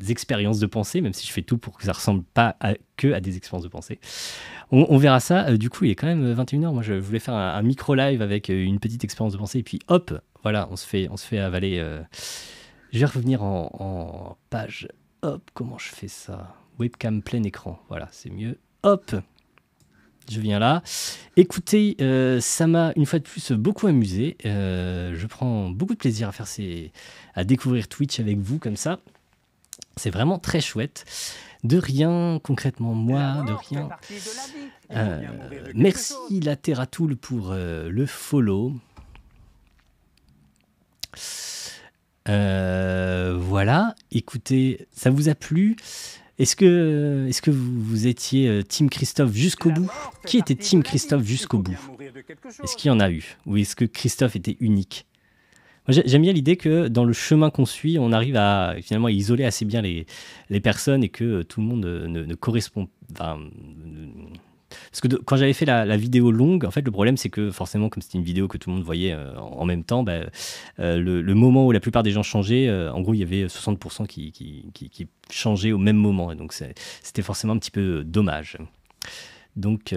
expériences de pensée, même si je fais tout pour que ça ressemble pas que à des expériences de pensée. On verra ça. Du coup, il est quand même 21h. Moi, je voulais faire un micro-live avec une petite expérience de pensée. Et puis, hop, voilà, on se fait avaler. Je vais revenir en page. Hop, comment je fais ça ? Webcam plein écran. Voilà, c'est mieux. Hop, je viens là. Écoutez, ça m'a une fois de plus beaucoup amusé. Je prends beaucoup de plaisir à découvrir Twitch avec vous comme ça. C'est vraiment très chouette. De rien, concrètement, moi, de rien. Merci la Terratoul pour le follow. Voilà, écoutez, ça vous a plu ? Est-ce que vous étiez Team Christophe jusqu'au bout ? Qui était Team Christophe jusqu'au bout ? Est-ce qu'il y en a eu ? Ou est-ce que Christophe était unique ? Moi, j'aime bien l'idée que dans le chemin qu'on suit, on arrive à finalement isoler assez bien les personnes et que tout le monde ne correspond pas. Parce que quand j'avais fait la vidéo longue, en fait, le problème, c'est que forcément, comme c'était une vidéo que tout le monde voyait en même temps, le moment où la plupart des gens changeaient, en gros, il y avait 60% qui changeaient au même moment. Et donc, c'était forcément un petit peu dommage. Donc...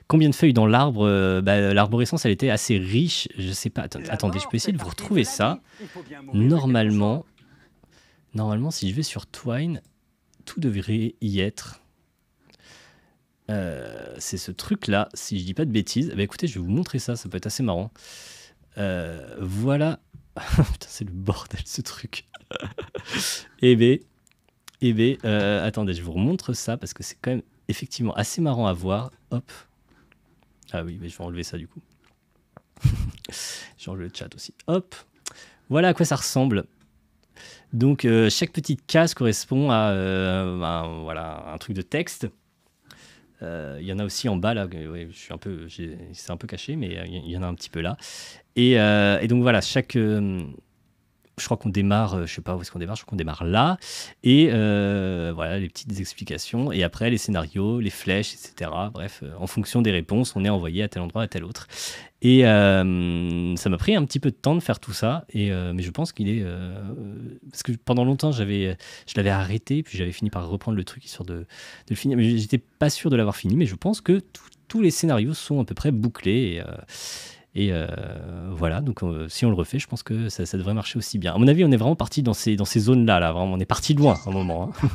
combien de feuilles dans l'arbre ? L'arborescence, elle était assez riche. Je sais pas. Attendez, je peux essayer de vous retrouver ça. Normalement, si je vais sur Twine, tout devrait y être. C'est ce truc-là, si je dis pas de bêtises. Écoutez, je vais vous montrer ça. Ça peut être assez marrant. Voilà. Putain, c'est le bordel, ce truc. Attendez, je vous remontre ça parce que c'est quand même effectivement assez marrant à voir. Hop. Ah oui, mais je vais enlever ça du coup. J'ai enlevé le chat aussi. Hop. Voilà à quoi ça ressemble. Donc, chaque petite case correspond à un truc de texte. Il y en a aussi en bas, là. Ouais, c'est un peu caché, mais il y en a un petit peu là. Et donc, voilà, je crois qu'on démarre, je sais pas où est-ce qu'on démarre, je crois qu'on démarre là. Et voilà, les petites explications. Et après, les scénarios, les flèches, etc. Bref, en fonction des réponses, on est envoyé à tel endroit, à tel autre. Et ça m'a pris un petit peu de temps de faire tout ça. Mais je pense qu'il est... parce que pendant longtemps, je l'avais arrêté, puis j'avais fini par reprendre le truc, histoire de le finir. Mais j'étais pas sûr de l'avoir fini. Mais je pense que tous les scénarios sont à peu près bouclés. Et voilà, donc si on le refait, je pense que ça devrait marcher aussi bien. À mon avis, on est vraiment parti dans ces zones-là, là, vraiment, on est parti de loin à un moment. Hein.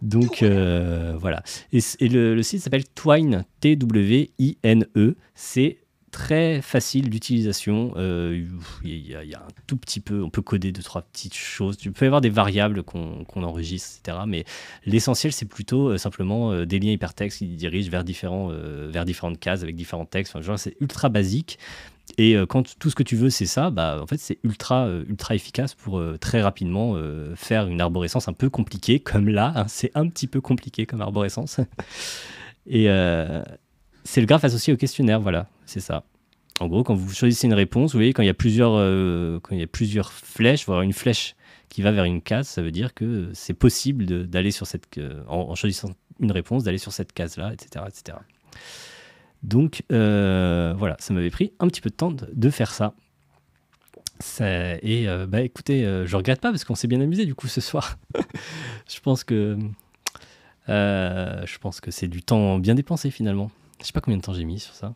Donc voilà. Et le site s'appelle Twine, Twine, c'est très facile d'utilisation. Il y a un tout petit peu, on peut coder 2-3 petites choses. Tu peux avoir des variables qu'on enregistre, etc. Mais l'essentiel, c'est plutôt simplement des liens hypertextes qui dirigent vers différentes cases avec différents textes. Enfin, genre, c'est ultra basique. Et quand tout ce que tu veux, c'est ça, bah, en fait, c'est ultra efficace pour très rapidement faire une arborescence un peu compliquée, comme là. Hein, c'est un petit peu compliqué comme arborescence. Et c'est le graphe associé au questionnaire, voilà, c'est ça. En gros, quand vous choisissez une réponse, vous voyez, quand il y a plusieurs flèches, voire une flèche qui va vers une case, ça veut dire que c'est possible d'aller sur en choisissant une réponse, d'aller sur cette case-là, etc., etc. Donc, voilà, ça m'avait pris un petit peu de temps de faire ça. Bah, écoutez, je regrette pas parce qu'on s'est bien amusé du coup ce soir. Je pense que c'est du temps bien dépensé finalement. Je sais pas combien de temps j'ai mis sur ça.